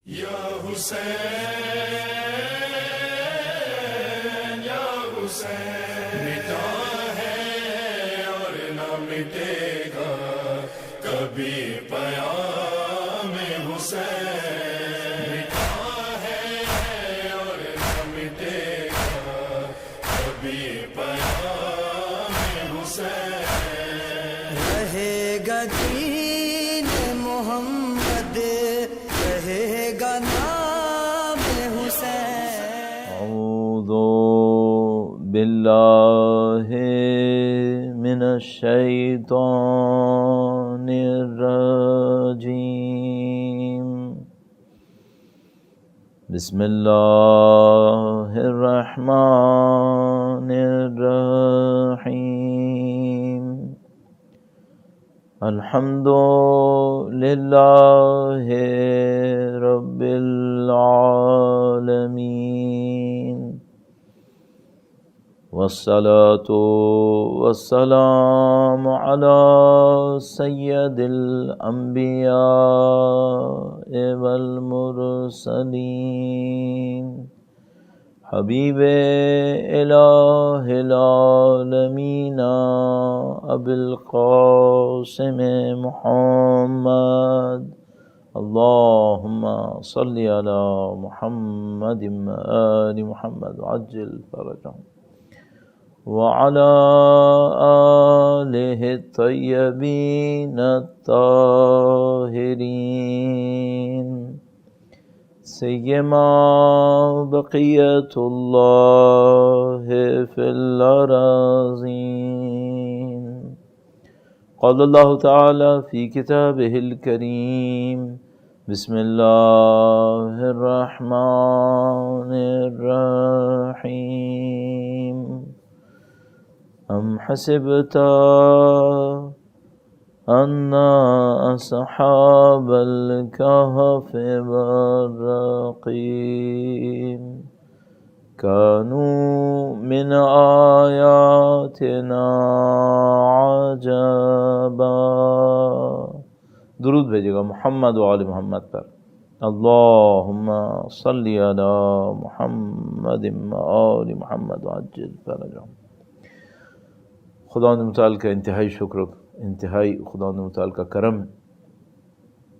یا حسین یا حسین، مٹا ہے اور نہ مٹے گا کبھی پیام حسین، مٹا ہے اور نہ مٹے گا کبھی پیام حسین، رہے گا دین محمد، رہے گا نام حسین۔ اعوذ باللہ من الشیطان الرجیم، بسم اللہ الرحمن الرحیم، الحمد للہ رب العالمین، والصلاة والسلام علی سید الانبیاء والمرسلین، حبیب الہ العالمین ابی القاسم محمد، اللہم صلی علی محمد آل محمد عجل فرجهم وعلى آلہ الطیبین الطاہرین، سیما بقیت اللہ فی الارضین، قال اللہ تعالی فی کتابہ الکریم، بسم اللہ الرحمن الرحیم، ام حسبت ان اصحاب الکہف والرقیم كانوا من آیاتنا عجبا۔ درود بھیجے گا محمد و آل محمد پر، اللہم صلی علی محمد و آل محمد وعجل فرجهم۔ خدا متعال کا انتہائی شکر، انتہائی خدا متعال کا کرم،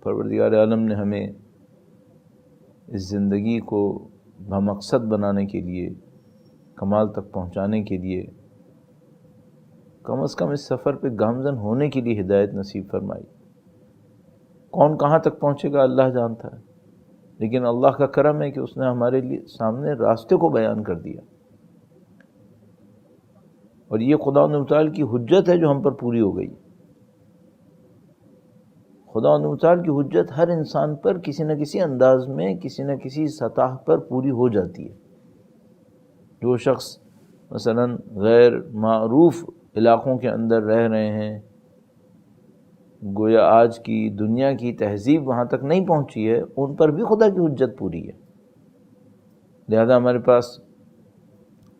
پروردگار عالم نے ہمیں اس زندگی کو بمقصد بنانے کے لیے، کمال تک پہنچانے کے لیے، کم از کم اس سفر پہ گامزن ہونے کے لیے ہدایت نصیب فرمائی۔ کون کہاں تک پہنچے گا اللہ جانتا ہے، لیکن اللہ کا کرم ہے کہ اس نے ہمارے لیے سامنے راستے کو بیان کر دیا، اور یہ خدا متعال کی حجت ہے جو ہم پر پوری ہو گئی۔ خدا متعال کی حجت ہر انسان پر کسی نہ کسی انداز میں، کسی نہ کسی سطح پر پوری ہو جاتی ہے۔ جو شخص مثلا غیر معروف علاقوں کے اندر رہ رہے ہیں، گویا آج کی دنیا کی تہذیب وہاں تک نہیں پہنچی ہے، ان پر بھی خدا کی حجت پوری ہے۔ لہذا ہمارے پاس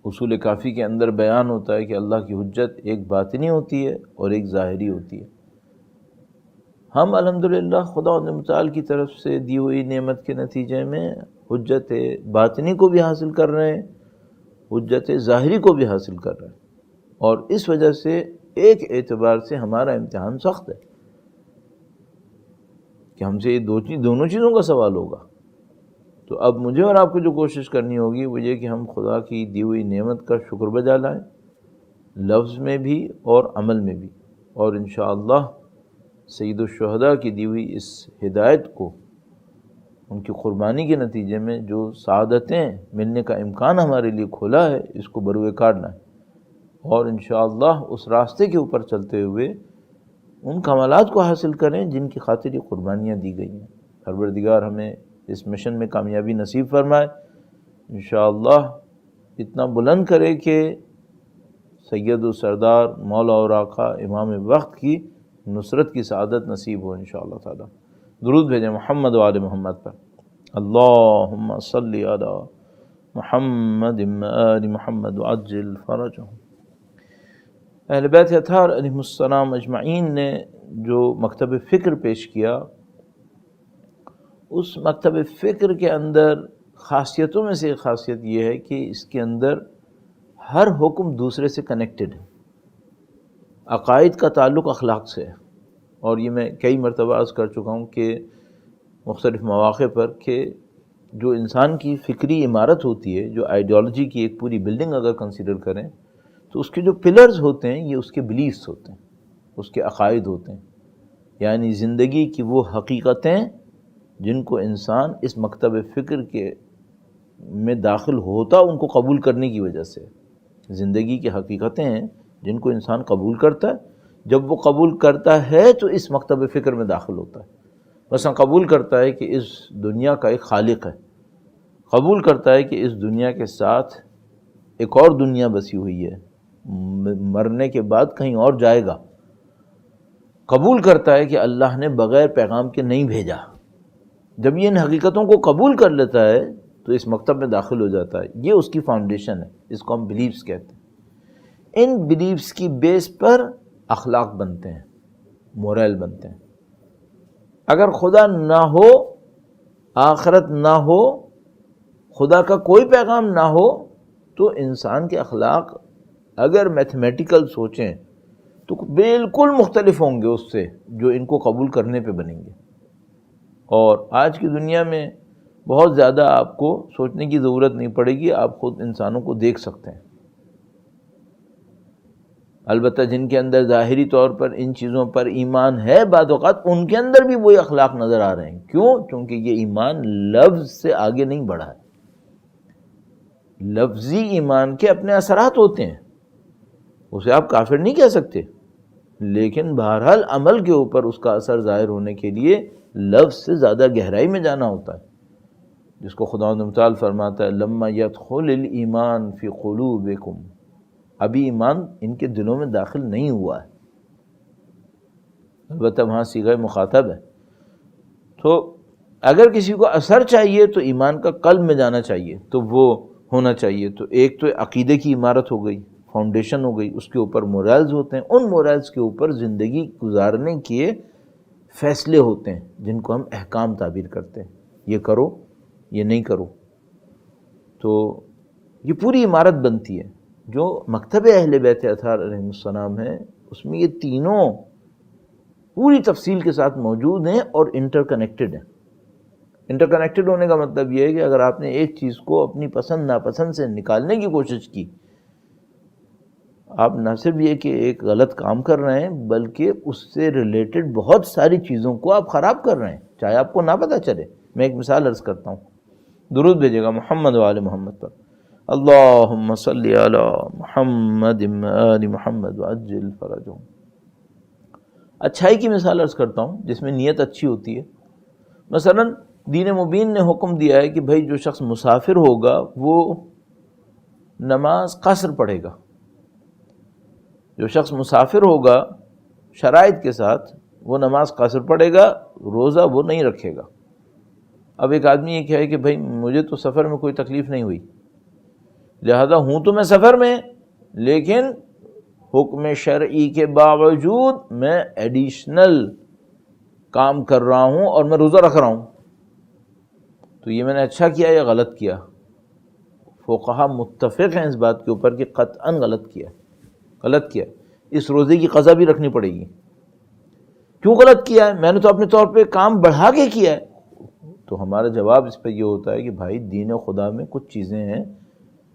اصول کافی کے اندر بیان ہوتا ہے کہ اللہ کی حجت ایک باطنی ہوتی ہے اور ایک ظاہری ہوتی ہے۔ ہم الحمدللہ خدا متعال کی طرف سے دی ہوئی نعمت کے نتیجے میں حجت باطنی کو بھی حاصل کر رہے ہیں، حجت ظاہری کو بھی حاصل کر رہے ہیں، اور اس وجہ سے ایک اعتبار سے ہمارا امتحان سخت ہے کہ ہم سے یہ دونوں چیزوں کا سوال ہوگا۔ تو اب مجھے اور آپ کو جو کوشش کرنی ہوگی وہ یہ کہ ہم خدا کی دی ہوئی نعمت کا شکر بجا لائیں، لفظ میں بھی اور عمل میں بھی، اور انشاءاللہ سید الشہداء کی دی ہوئی اس ہدایت کو، ان کی قربانی کے نتیجے میں جو سعادتیں ملنے کا امکان ہمارے لیے کھولا ہے، اس کو بروئے کاٹنا ہے، اور انشاءاللہ اس راستے کے اوپر چلتے ہوئے ان کمالات کو حاصل کریں جن کی خاطر یہ قربانیاں دی گئی ہیں۔ پروردگار ہمیں اس مشن میں کامیابی نصیب فرمائے، انشاءاللہ اتنا بلند کرے کہ سید و سردار مولا اور آقا امام وقت کی نصرت کی سعادت نصیب ہو انشاءاللہ تعالی۔ درود بھیجیں محمد و آل محمد پر، اللہم صلی علی محمد آل محمد وعجل فرجهم۔ اہل بیت اطہار علیہم السلام اجمعین نے جو مکتب فکر پیش کیا، اس مکتب فکر کے اندر خاصیتوں میں سے ایک خاصیت یہ ہے کہ اس کے اندر ہر حکم دوسرے سے کنیکٹڈ ہے. عقائد کا تعلق اخلاق سے ہے، اور یہ میں کئی مرتبہ عرض کر چکا ہوں کہ مختلف مواقع پر کہ جو انسان کی فکری عمارت ہوتی ہے، جو آئیڈیالوجی کی ایک پوری بلڈنگ اگر کنسیڈر کریں تو اس کے جو پلرز ہوتے ہیں یہ اس کے بلیفز ہوتے ہیں، اس کے عقائد ہوتے ہیں، یعنی زندگی کی وہ حقیقتیں جن کو انسان اس مکتب فکر کے میں داخل ہوتا ان کو قبول کرنے کی وجہ سے. زندگی کی حقیقتیں ہیں جن کو انسان قبول کرتا ہے، جب وہ قبول کرتا ہے تو اس مکتب فکر میں داخل ہوتا ہے. مثلا قبول کرتا ہے کہ اس دنیا کا ایک خالق ہے، قبول کرتا ہے کہ اس دنیا کے ساتھ ایک اور دنیا بسی ہوئی ہے، مرنے کے بعد کہیں اور جائے گا. قبول کرتا ہے کہ اللہ نے بغیر پیغام کے نہیں بھیجا. جب یہ ان حقیقتوں کو قبول کر لیتا ہے تو اس مکتب میں داخل ہو جاتا ہے. یہ اس کی فاؤنڈیشن ہے، اس کو ہم بلیفز کہتے ہیں. ان بلیفز کی بیس پر اخلاق بنتے ہیں، مورل بنتے ہیں. اگر خدا نہ ہو، آخرت نہ ہو، خدا کا کوئی پیغام نہ ہو تو انسان کے اخلاق اگر میتھمیٹیکل سوچیں تو بالکل مختلف ہوں گے اس سے جو ان کو قبول کرنے پہ بنیں گے. اور آج کی دنیا میں بہت زیادہ آپ کو سوچنے کی ضرورت نہیں پڑے گی، آپ خود انسانوں کو دیکھ سکتے ہیں. البتہ جن کے اندر ظاہری طور پر ان چیزوں پر ایمان ہے، بعض اوقات ان کے اندر بھی وہی اخلاق نظر آ رہے ہیں. کیوں؟ کیونکہ یہ ایمان لفظ سے آگے نہیں بڑھا ہے. لفظی ایمان کے اپنے اثرات ہوتے ہیں، اسے آپ کافر نہیں کہہ سکتے، لیکن بہرحال عمل کے اوپر اس کا اثر ظاہر ہونے کے لیے لفظ سے زیادہ گہرائی میں جانا ہوتا ہے، جس کو خداوند متعال فرماتا ہے لما يدخل الایمان فی قلوبکم، ابھی ایمان ان کے دلوں میں داخل نہیں ہوا ہے. البتہ وہاں صیغہ مخاطب ہے. تو اگر کسی کو اثر چاہیے تو ایمان کا قلب میں جانا چاہیے، تو وہ ہونا چاہیے. تو ایک تو عقیدے کی عمارت ہو گئی، فاؤنڈیشن ہو گئی، اس کے اوپر مورالز ہوتے ہیں، ان مورالز کے اوپر زندگی گزارنے کے فیصلے ہوتے ہیں جن کو ہم احکام تعبیر کرتے ہیں. یہ کرو، یہ نہیں کرو. تو یہ پوری عمارت بنتی ہے. جو مکتب اہل بیت اطہار علیہ السلام ہے اس میں یہ تینوں پوری تفصیل کے ساتھ موجود ہیں اور انٹر کنیکٹڈ ہیں. انٹر کنیکٹڈ ہونے کا مطلب یہ ہے کہ اگر آپ نے ایک چیز کو اپنی پسند ناپسند سے نکالنے کی کوشش کی، آپ نہ صرف یہ کہ ایک غلط کام کر رہے ہیں بلکہ اس سے ریلیٹڈ بہت ساری چیزوں کو آپ خراب کر رہے ہیں، چاہے آپ کو نہ پتہ چلے. میں ایک مثال عرض کرتا ہوں، درود بھیجے گا محمد و آل محمد پر. اللہم صلی علی محمد آل محمد وعجل فرجہم. اچھائی کی مثال عرض کرتا ہوں جس میں نیت اچھی ہوتی ہے. مثلا دین مبین نے حکم دیا ہے کہ بھائی جو شخص مسافر ہوگا وہ نماز قصر پڑھے گا. جو شخص مسافر ہوگا شرائط کے ساتھ وہ نماز قصر پڑھے گا، روزہ وہ نہیں رکھے گا. اب ایک آدمی یہ کہے کہ بھائی مجھے تو سفر میں کوئی تکلیف نہیں ہوئی، لہذا ہوں تو میں سفر میں، لیکن حکم شرعی کے باوجود میں ایڈیشنل کام کر رہا ہوں اور میں روزہ رکھ رہا ہوں. تو یہ میں نے اچھا کیا یا غلط کیا؟ فقہا متفق ہیں اس بات کے اوپر کہ قطعاً غلط کیا. غلط کیا. اس روزے کی قضا بھی رکھنی پڑے گی. کیوں غلط کیا ہے؟ میں نے تو اپنے طور پہ کام بڑھا کے کیا ہے. تو ہمارا جواب اس پہ یہ ہوتا ہے کہ بھائی دین خدا میں کچھ چیزیں ہیں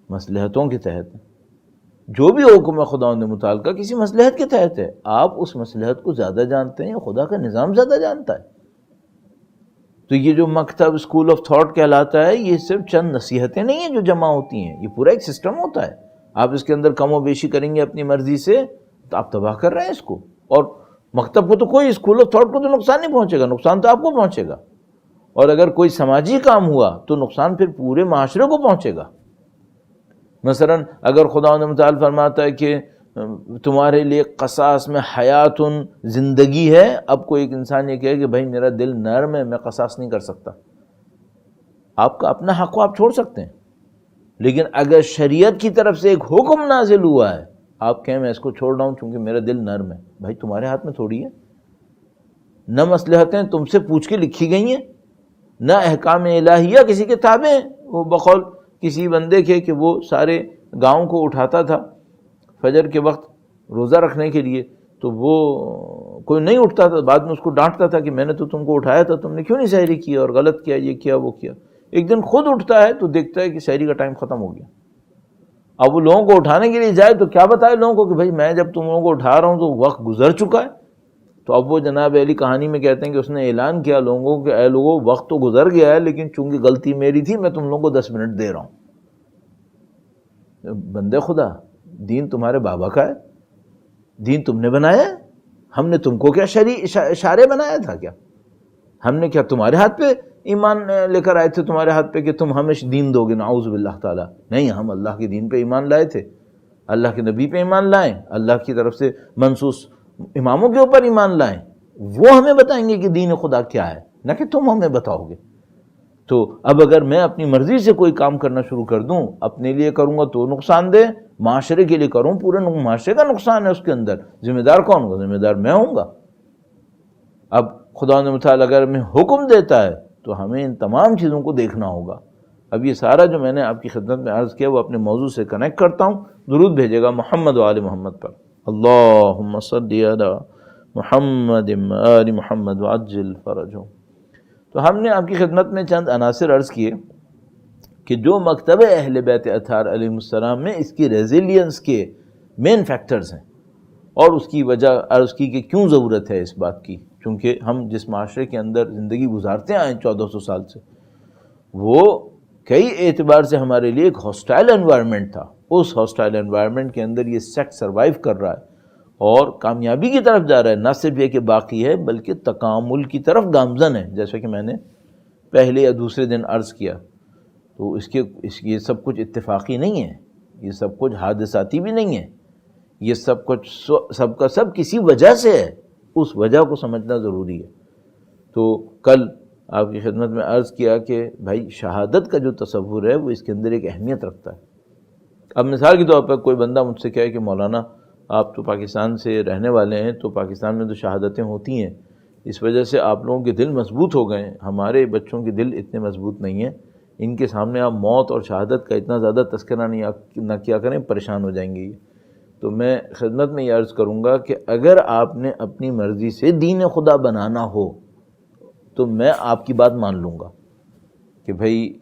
مصلحتوں کے تحت، جو بھی حکم ہے خدا نے متعلقہ کسی مصلحت کے تحت ہے. آپ اس مصلحت کو زیادہ جانتے ہیں، خدا کا نظام زیادہ جانتا ہے. تو یہ جو مکتب اسکول آف تھاٹ کہلاتا ہے یہ صرف چند نصیحتیں نہیں ہیں جو جمع ہوتی ہیں، یہ پورا ایک سسٹم ہوتا ہے. آپ اس کے اندر کم و بیشی کریں گے اپنی مرضی سے تو آپ تباہ کر رہے ہیں اس کو. اور مکتب کو تو کوئی، اسکول آف تھاٹ کو تو نقصان نہیں پہنچے گا، نقصان تو آپ کو پہنچے گا. اور اگر کوئی سماجی کام ہوا تو نقصان پھر پورے معاشرے کو پہنچے گا. مثلا اگر خدا متعال فرماتا ہے کہ تمہارے لیے قصاص میں حیات زندگی ہے، اب کوئی ایک انسان یہ کہے کہ بھائی میرا دل نرم ہے، میں قصاص نہیں کر سکتا، آپ کا اپنا حق کو آپ چھوڑ سکتے ہیں. لیکن اگر شریعت کی طرف سے ایک حکم نازل ہوا ہے، آپ کہیں میں اس کو چھوڑ رہا ہوں چونکہ میرا دل نرم ہے، بھائی تمہارے ہاتھ میں تھوڑی ہے. نہ مصلحتیں تم سے پوچھ کے لکھی گئی ہیں، نہ احکام الہیہ کسی کے تابع ہیں۔ وہ بقول کسی بندے کے کہ وہ سارے گاؤں کو اٹھاتا تھا فجر کے وقت روزہ رکھنے کے لیے، تو وہ کوئی نہیں اٹھتا تھا، بعد میں اس کو ڈانٹتا تھا کہ میں نے تو تم کو اٹھایا تھا، تم نے کیوں نہیں سحری کی اور غلط کیا، یہ کیا وہ کیا۔ ایک دن خود اٹھتا ہے تو دیکھتا ہے کہ سحری کا ٹائم ختم ہو گیا۔ اب وہ لوگوں کو اٹھانے کے لیے جائے تو کیا بتائے لوگوں کو کہ بھائی میں جب تم لوگوں کو اٹھا رہا ہوں تو وقت گزر چکا ہے۔ تو اب وہ جناب علی کہانی میں کہتے ہیں کہ اس نے اعلان کیا لوگوں کو کہ اے لوگوں وقت تو گزر گیا ہے، لیکن چونکہ غلطی میری تھی میں تم لوگوں کو 10 منٹ دے رہا ہوں۔ بندے خدا، دین تمہارے بابا کا ہے، دین تم نے بنایا ہے، ہم نے تم کو کیا اشارے بنایا تھا کیا؟ ہم نے کیا تمہارے ہاتھ پہ ایمان لے کر آئے تھے تمہارے ہاتھ پہ کہ تم ہمیں دین دو گے؟ نعوذ باللہ تعالیٰ، نہیں، ہم اللہ کے دین پہ ایمان لائے تھے، اللہ کے نبی پہ ایمان لائیں، اللہ کی طرف سے منصوص اماموں کے اوپر ایمان لائیں، وہ ہمیں بتائیں گے کہ دین خدا کیا ہے، نہ کہ تم ہمیں بتاؤ گے۔ تو اب اگر میں اپنی مرضی سے کوئی کام کرنا شروع کر دوں، اپنے لیے کروں گا تو نقصان دہ، معاشرے کے لیے کروں پورے معاشرے کا نقصان ہے اس کے اندر، ذمہ دار کون ہوگا؟ ذمہ دار میں ہوں گا۔ اب خدا نے متعالی اگر ہمیں حکم دیتا ہے تو ہمیں ان تمام چیزوں کو دیکھنا ہوگا۔ اب یہ سارا جو میں نے آپ کی خدمت میں عرض کیا وہ اپنے موضوع سے کنیکٹ کرتا ہوں۔ درود بھیجے گا محمد و آل محمد پر، اللہم صلی علی محمد و آل محمد وعجل فرجہم۔ تو ہم نے آپ کی خدمت میں چند عناصر عرض کیے کہ جو مکتب اہل بیت اطہار علیہ السلام میں اس کی ریزیلینس کے مین فیکٹرز ہیں، اور اس کی وجہ عرض کی کہ کیوں ضرورت ہے اس بات کی، چونکہ ہم جس معاشرے کے اندر زندگی گزارتے آئے 1400 سال سے، وہ کئی اعتبار سے ہمارے لیے ایک ہاسٹائل انوائرمنٹ تھا۔ اس ہاسٹائل انوائرمنٹ کے اندر یہ سیکٹ سروائیو کر رہا ہے اور کامیابی کی طرف جا رہا ہے، نہ صرف یہ کہ باقی ہے بلکہ تکامل کی طرف گامزن ہے، جیسا کہ میں نے پہلے یا دوسرے دن عرض کیا۔ تو یہ سب کچھ اتفاقی نہیں ہے، یہ سب کچھ حادثاتی بھی نہیں ہے، یہ سب کچھ سب کا سب کسی وجہ سے ہے، اس وجہ کو سمجھنا ضروری ہے۔ تو کل آپ کی خدمت میں عرض کیا کہ بھائی شہادت کا جو تصور ہے وہ اس کے اندر ایک اہمیت رکھتا ہے۔ اب مثال کے طور پر کوئی بندہ مجھ سے کہے کہ مولانا آپ تو پاکستان سے رہنے والے ہیں، تو پاکستان میں تو شہادتیں ہوتی ہیں، اس وجہ سے آپ لوگوں کے دل مضبوط ہو گئے ہیں، ہمارے بچوں کے دل اتنے مضبوط نہیں ہیں، ان کے سامنے آپ موت اور شہادت کا اتنا زیادہ تذکرہ نہ کیا کریں، پریشان ہو جائیں گے یہ۔ تو میں خدمت میں یہ عرض کروں گا کہ اگر آپ نے اپنی مرضی سے دین خدا بنانا ہو تو میں آپ کی بات مان لوں گا کہ بھائی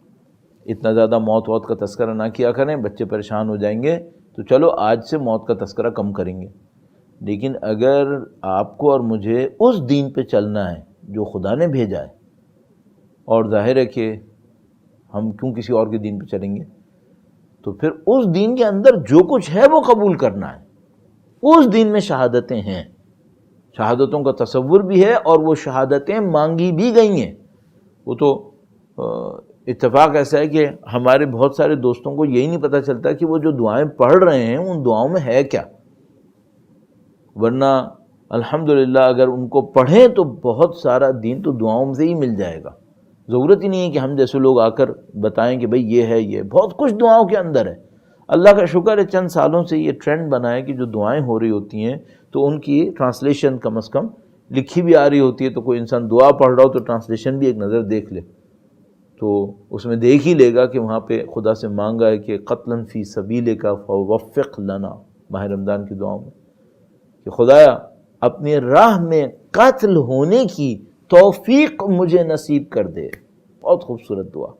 اتنا زیادہ موت کا تذکرہ نہ کیا کریں، بچے پریشان ہو جائیں گے، تو چلو آج سے موت کا تذکرہ کم کریں گے۔ لیکن اگر آپ کو اور مجھے اس دین پہ چلنا ہے جو خدا نے بھیجا ہے، اور ظاہر ہے کہ ہم کیوں کسی اور کے دین پہ چلیں گے، تو پھر اس دین کے اندر جو کچھ ہے وہ قبول کرنا ہے۔ اس دین میں شہادتیں ہیں، شہادتوں کا تصور بھی ہے، اور وہ شہادتیں مانگی بھی گئی ہیں۔ وہ تو اتفاق ایسا ہے کہ ہمارے بہت سارے دوستوں کو یہی نہیں پتہ چلتا کہ وہ جو دعائیں پڑھ رہے ہیں ان دعاؤں میں ہے کیا، ورنہ الحمدللہ اگر ان کو پڑھیں تو بہت سارا دین تو دعاؤں سے ہی مل جائے گا۔ ضرورت ہی نہیں ہے کہ ہم جیسے لوگ آ کر بتائیں کہ بھئی یہ ہے، یہ بہت کچھ دعاؤں کے اندر ہے۔ اللہ کا شکر ہے چند سالوں سے یہ ٹرینڈ بنا ہے کہ جو دعائیں ہو رہی ہوتی ہیں تو ان کی ٹرانسلیشن کم از کم لکھی بھی آ رہی ہوتی ہے، تو کوئی انسان دعا پڑھ رہا ہو تو ٹرانسلیشن بھی ایک نظر دیکھ لے تو اس میں دیکھ ہی لے گا کہ وہاں پہ خدا سے مانگا ہے کہ قتلاً فی سبیلک فوفق لنا، ماہ رمضان کی دعاؤں میں کہ خدایا اپنی راہ میں قتل ہونے کی توفیق مجھے نصیب کر دے۔ بہت خوبصورت دعا،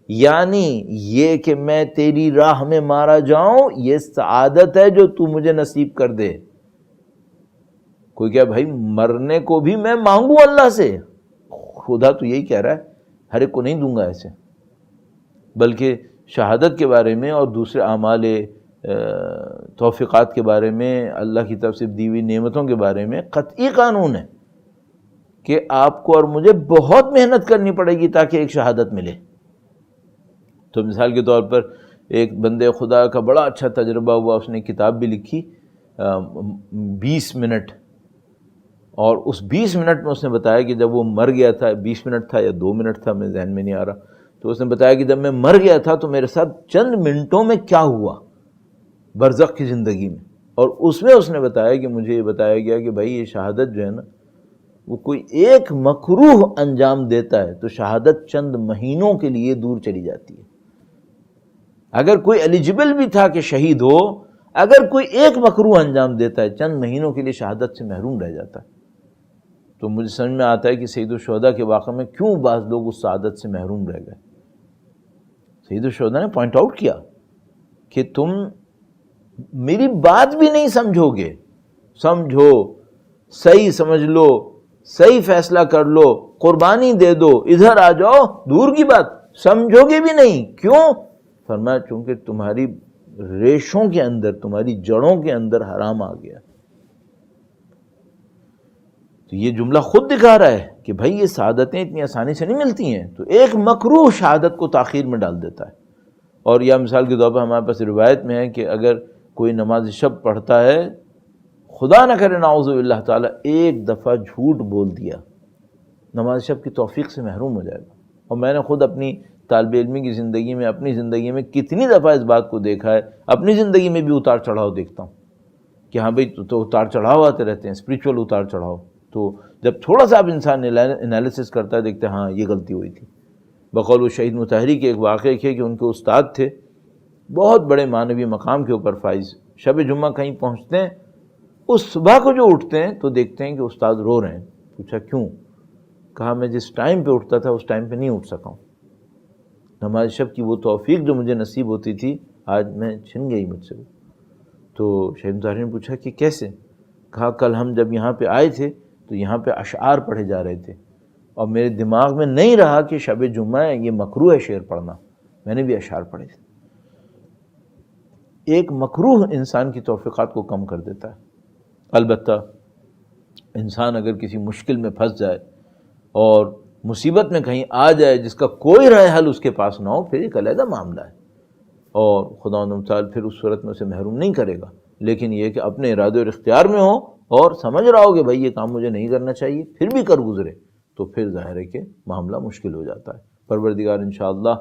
یعنی یہ کہ میں تیری راہ میں مارا جاؤں یہ سعادت ہے جو تو مجھے نصیب کر دے۔ کوئی کہا بھائی مرنے کو بھی میں مانگوں اللہ سے، خدا تو یہی کہہ رہا ہے، ہر ایک کو نہیں دوں گا ایسے، بلکہ شہادت کے بارے میں اور دوسرے اعمال توفیقات کے بارے میں، اللہ کی طرف سے دی ہوئی نعمتوں کے بارے میں قطعی قانون ہے کہ آپ کو اور مجھے بہت محنت کرنی پڑے گی تاکہ ایک شہادت ملے۔ تو مثال کے طور پر ایک بندے خدا کا بڑا اچھا تجربہ ہوا، اس نے کتاب بھی لکھی 20 منٹ، اور اس 20 منٹ میں اس نے بتایا کہ جب وہ مر گیا تھا، 20 منٹ تھا یا 2 منٹ تھا، میں ذہن میں نہیں آ رہا، تو اس نے بتایا کہ جب میں مر گیا تھا تو میرے ساتھ چند منٹوں میں کیا ہوا برزخ کی زندگی میں، اور اس میں اس نے بتایا کہ مجھے یہ بتایا گیا کہ بھائی یہ شہادت جو ہے نا وہ کوئی ایک مکروہ انجام دیتا ہے تو شہادت چند مہینوں کے لیے دور چلی جاتی ہے. اگر کوئی ایلیجبل بھی تھا کہ شہید ہو، اگر کوئی ایک مکروہ انجام دیتا ہے چند مہینوں کے لیے شہادت سے محروم رہ جاتا ہے. تو مجھے سمجھ میں آتا ہے کہ سید الشہداء کے واقعہ میں کیوں بعض لوگ اس سعادت سے محروم رہ گئے. سید الشہداء نے پوائنٹ آؤٹ کیا کہ تم میری بات بھی نہیں سمجھو گے، سمجھو، صحیح سمجھ لو، صحیح فیصلہ کر لو، قربانی دے دو، ادھر آ جاؤ، دور کی بات سمجھو گے بھی نہیں. کیوں؟ فرمایا چونکہ تمہاری ریشوں کے اندر، تمہاری جڑوں کے اندر حرام آ گیا. تو یہ جملہ خود دکھا رہا ہے کہ بھائی یہ سعادتیں اتنی آسانی سے نہیں ملتی ہیں. تو ایک مکروہ شہادت کو تاخیر میں ڈال دیتا ہے. اور یا مثال کے طور پر ہمارے پاس روایت میں ہے کہ اگر کوئی نماز شب پڑھتا ہے، خدا نہ کرے نعوذ باللہ تعالیٰ ایک دفعہ جھوٹ بول دیا، نماز شب کی توفیق سے محروم ہو جائے گا. اور میں نے خود اپنی طالب علمی کی زندگی میں، اپنی زندگی میں کتنی دفعہ اس بات کو دیکھا ہے. اپنی زندگی میں بھی اتار چڑھاؤ دیکھتا ہوں کہ ہاں بھائی تو اتار چڑھاؤ آتے رہتے ہیں، اسپریچول اتار چڑھاؤ. تو جب تھوڑا سا اب انسان انالیسس کرتا ہے، دیکھتے ہیں ہاں یہ غلطی ہوئی تھی. بقول وہ شہید مطہری کے ایک واقعے کے کہ ان کے استاد تھے، بہت بڑے معنوی مقام کے اوپر فائز. شب جمعہ کہیں پہنچتے ہیں، اس صبح کو جو اٹھتے ہیں تو دیکھتے ہیں کہ استاد رو رہے ہیں. پوچھا کیوں؟ کہا میں جس ٹائم پہ اٹھتا تھا اس ٹائم پہ نہیں اٹھ سکا ہوں. نماز شب کی وہ توفیق جو مجھے نصیب ہوتی تھی آج میں چھن گئی مجھ سے. تو شہید مطہری نے پوچھا کہ کیسے؟ کہا کل ہم جب یہاں پہ آئے تھے تو یہاں پہ اشعار پڑھے جا رہے تھے اور میرے دماغ میں نہیں رہا کہ شب جمعہ ہے، یہ مکروہ ہے شعر پڑھنا، میں نے بھی اشعار پڑھے تھے. ایک مکروہ انسان کی توفیقات کو کم کر دیتا ہے. البتہ انسان اگر کسی مشکل میں پھنس جائے اور مصیبت میں کہیں آ جائے جس کا کوئی رائے حل اس کے پاس نہ ہو، پھر ایک علیحدہ معاملہ ہے اور خداوند تعالیٰ پھر اس صورت میں اسے محروم نہیں کرے گا. لیکن یہ کہ اپنے ارادے اور اختیار میں ہو اور سمجھ رہا ہو کہ بھائی یہ کام مجھے نہیں کرنا چاہیے، پھر بھی کر گزرے، تو پھر ظاہر ہے کہ معاملہ مشکل ہو جاتا ہے. پروردگار انشاءاللہ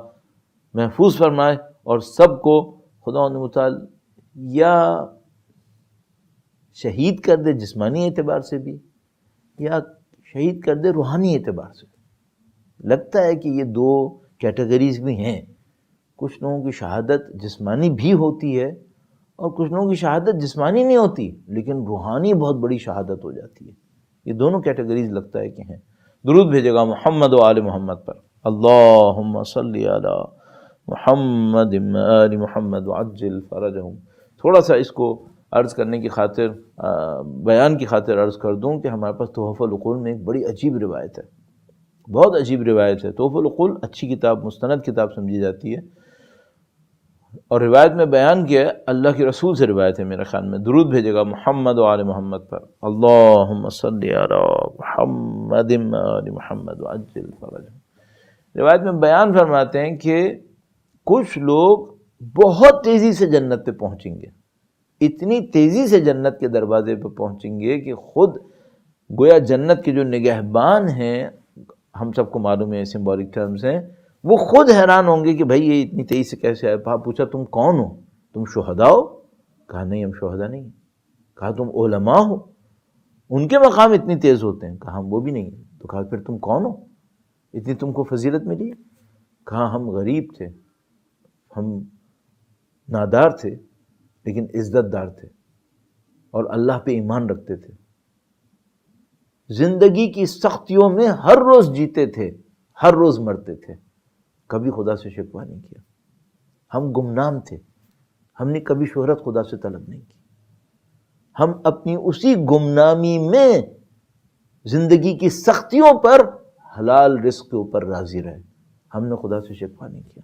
محفوظ فرمائے اور سب کو خداوند تعالیٰ یا شہید کر دے جسمانی اعتبار سے بھی، یا شہید کر دے روحانی اعتبار سے. لگتا ہے کہ یہ دو کیٹیگریز بھی ہیں. کچھ لوگوں کی شہادت جسمانی بھی ہوتی ہے اور کچھ لوگوں کی شہادت جسمانی نہیں ہوتی لیکن روحانی بہت بڑی شہادت ہو جاتی ہے. یہ دونوں کیٹیگریز لگتا ہے کہ ہیں. درود بھیجے گا محمد و آل محمد پر. اللہم صلی علی محمد و آل محمد وعجل فرجہم. تھوڑا سا اس کو عرض کرنے کی خاطر، بیان کی خاطر عرض کر دوں کہ ہمارے پاس تحف العقول میں ایک بڑی عجیب روایت ہے، بہت عجیب روایت ہے. تحف العقول اچھی کتاب، مستند کتاب سمجھی جاتی ہے اور روایت میں بیان کیا ہے، اللہ کے رسول سے روایت ہے میرے خیال میں. درود بھیجے گا محمد و آل محمد پر. اللہم صلی علی محمد و آل محمد وعجل فرجہم. روایت میں بیان فرماتے ہیں کہ کچھ لوگ بہت تیزی سے جنت پہ پہنچیں گے، اتنی تیزی سے جنت کے دروازے پہ پہنچیں گے کہ خود گویا جنت کے جو نگہبان ہیں، ہم سب کو معلوم ہے سمبولک ٹرمز ہیں، وہ خود حیران ہوں گے کہ بھائی یہ اتنی تیزی سے کیسے آئے. پوچھا تم کون ہو؟ تم شہداء ہو؟ کہا نہیں ہم شہداء نہیں. کہا تم علماء ہو؟ ان کے مقام اتنی تیز ہوتے ہیں. کہا ہم وہ بھی نہیں. تو کہا پھر تم کون ہو؟ اتنی تم کو فضیلت ملی؟ کہا ہم غریب تھے، ہم نادار تھے لیکن عزت دار تھے اور اللہ پہ ایمان رکھتے تھے، زندگی کی سختیوں میں ہر روز جیتے تھے، ہر روز مرتے تھے، کبھی خدا سے شکوہ نہیں کیا. ہم گمنام تھے، ہم نے کبھی شہرت خدا سے طلب نہیں کی. ہم اپنی اسی گمنامی میں زندگی کی سختیوں پر حلال رزق کے اوپر راضی رہے. ہم نے خدا سے شکوہ نہیں کیا.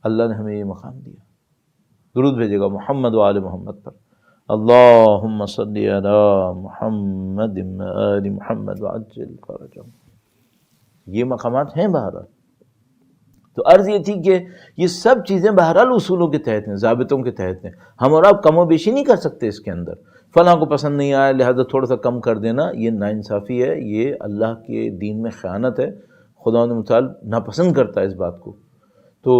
اللہ نے ہمیں یہ مقام دیا. درود بھیجے گا محمد و آل محمد پر. اللہم صلی علی محمد و آل محمد وعجل فرجہم. یہ مقامات ہیں بہرحال. تو عرض یہ تھی کہ یہ سب چیزیں بہرحال اصولوں کے تحت ہیں، ضابطوں کے تحت ہیں. ہم اور آپ کم و بیشی نہیں کر سکتے اس کے اندر. فلاں کو پسند نہیں آیا لہذا تھوڑا سا کم کر دینا، یہ ناانصافی ہے، یہ اللہ کے دین میں خیانت ہے. خداوند متعال ناپسند کرتا ہے اس بات کو. تو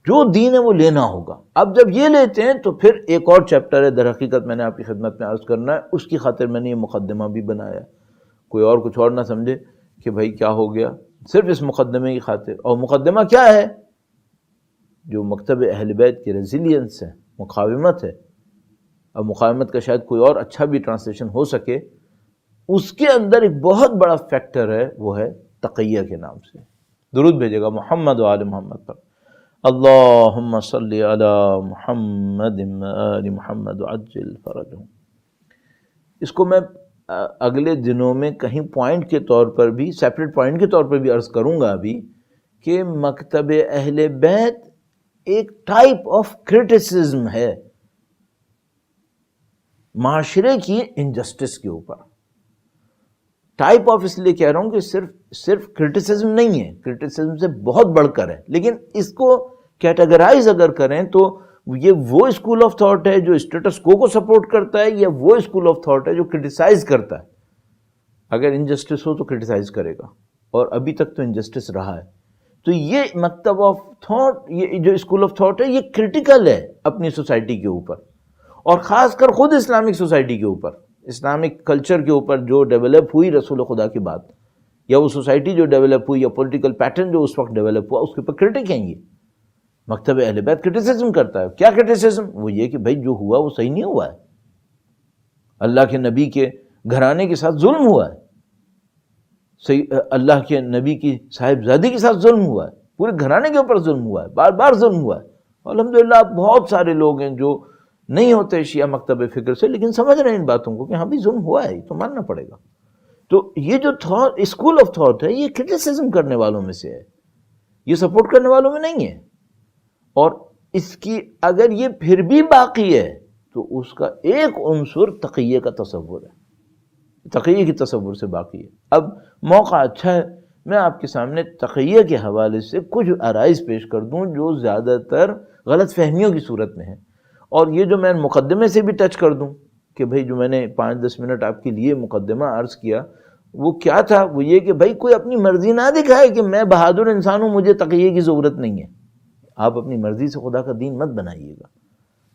جو دین ہے وہ لینا ہوگا. اب جب یہ لیتے ہیں تو پھر ایک اور چیپٹر ہے، در حقیقت میں نے آپ کی خدمت میں عرض کرنا ہے، اس کی خاطر میں نے یہ مقدمہ بھی بنایا. کوئی اور کچھ اور نہ سمجھے کہ بھائی کیا ہو گیا، صرف اس مقدمے کی خاطر. اور مقدمہ کیا ہے؟ جو مکتب اہل بیت کی ریزیلینس ہے، مقاومت ہے. اب مقاومت کا شاید کوئی اور اچھا بھی ٹرانسلیشن ہو سکے. اس کے اندر ایک بہت بڑا فیکٹر ہے، وہ ہے تقیہ کے نام سے. درود بھیجے گا محمد و آل محمد پر. اللہم صلی علی محمد و آل محمد عجل فرجہم. اس کو میں اگلے دنوں میں کہیں پوائنٹ کے طور پر بھی، سیپریٹ پوائنٹ کے طور پر بھی عرض کروں گا ابھی، کہ مکتب اہل بیت ایک ٹائپ آف کرٹیسزم ہے معاشرے کی انجسٹس کے اوپر. ٹائپ آف اس لیے کہہ رہا ہوں کہ صرف کرٹیسزم نہیں ہے، کرٹیسزم سے بہت بڑھ کر ہے. لیکن اس کو کیٹیگرائز اگر کریں تو یہ وہ اسکول آف تھاٹ ہے جو اسٹیٹس کو سپورٹ کرتا ہے، یا وہ اسکول آف تھاٹ ہے جو کرٹیسائز کرتا ہے. اگر انجسٹس ہو تو کرٹیسائز کرے گا، اور ابھی تک تو انجسٹس رہا ہے. تو یہ مکتب آف تھاٹ، یہ جو اسکول آف تھاٹ ہے، یہ کرٹیکل ہے اپنی سوسائٹی کے اوپر، اور خاص کر خود اسلامک سوسائٹی کے اوپر، اسلامک کلچر کے اوپر جو ڈیولپ ہوئی رسول خدا کی بات، یا وہ سوسائٹی جو ڈیولپ ہوئی، یا پولیٹیکل پیٹرن جو اس وقت ڈیولپ ہوا، اس کے اوپر کرٹک ہیں. یہ مکتب اہل بیت کرٹیسزم کرتا ہے. کیا کرٹیسزم؟ وہ یہ کہ بھائی جو ہوا وہ صحیح نہیں ہوا ہے. اللہ کے نبی کے گھرانے کے ساتھ ظلم ہوا ہے، اللہ کے نبی کی صاحبزادی کے ساتھ ظلم ہوا ہے، پورے گھرانے کے اوپر ظلم ہوا ہے، بار بار ظلم ہوا ہے. الحمدللہ بہت سارے لوگ ہیں جو نہیں ہوتے شیعہ مکتب فکر سے، لیکن سمجھ رہے ہیں ان باتوں کو کہ ہاں بھی ظلم ہوا ہے، یہ تو ماننا پڑے گا. تو یہ جو تھاٹ، اسکول آف تھاٹ ہے، یہ کرٹیسزم کرنے والوں میں سے ہے، یہ سپورٹ کرنے والوں میں نہیں ہے. اور اس کی اگر یہ پھر بھی باقی ہے تو اس کا ایک عنصر تقیہ کا تصور ہے، تقیہ کی تصور سے باقی ہے. اب موقع اچھا ہے میں آپ کے سامنے تقیہ کے حوالے سے کچھ آرائز پیش کر دوں جو زیادہ تر غلط فہمیوں کی صورت میں ہیں. اور یہ جو میں مقدمے سے بھی ٹچ کر دوں کہ بھئی جو میں نے 5-10 منٹ آپ کے لیے مقدمہ عرض کیا، وہ کیا تھا؟ وہ یہ کہ بھئی کوئی اپنی مرضی نہ دکھائے کہ میں بہادر انسان ہوں، مجھے تقیہ کی ضرورت نہیں ہے. آپ اپنی مرضی سے خدا کا دین مت بنائیے گا.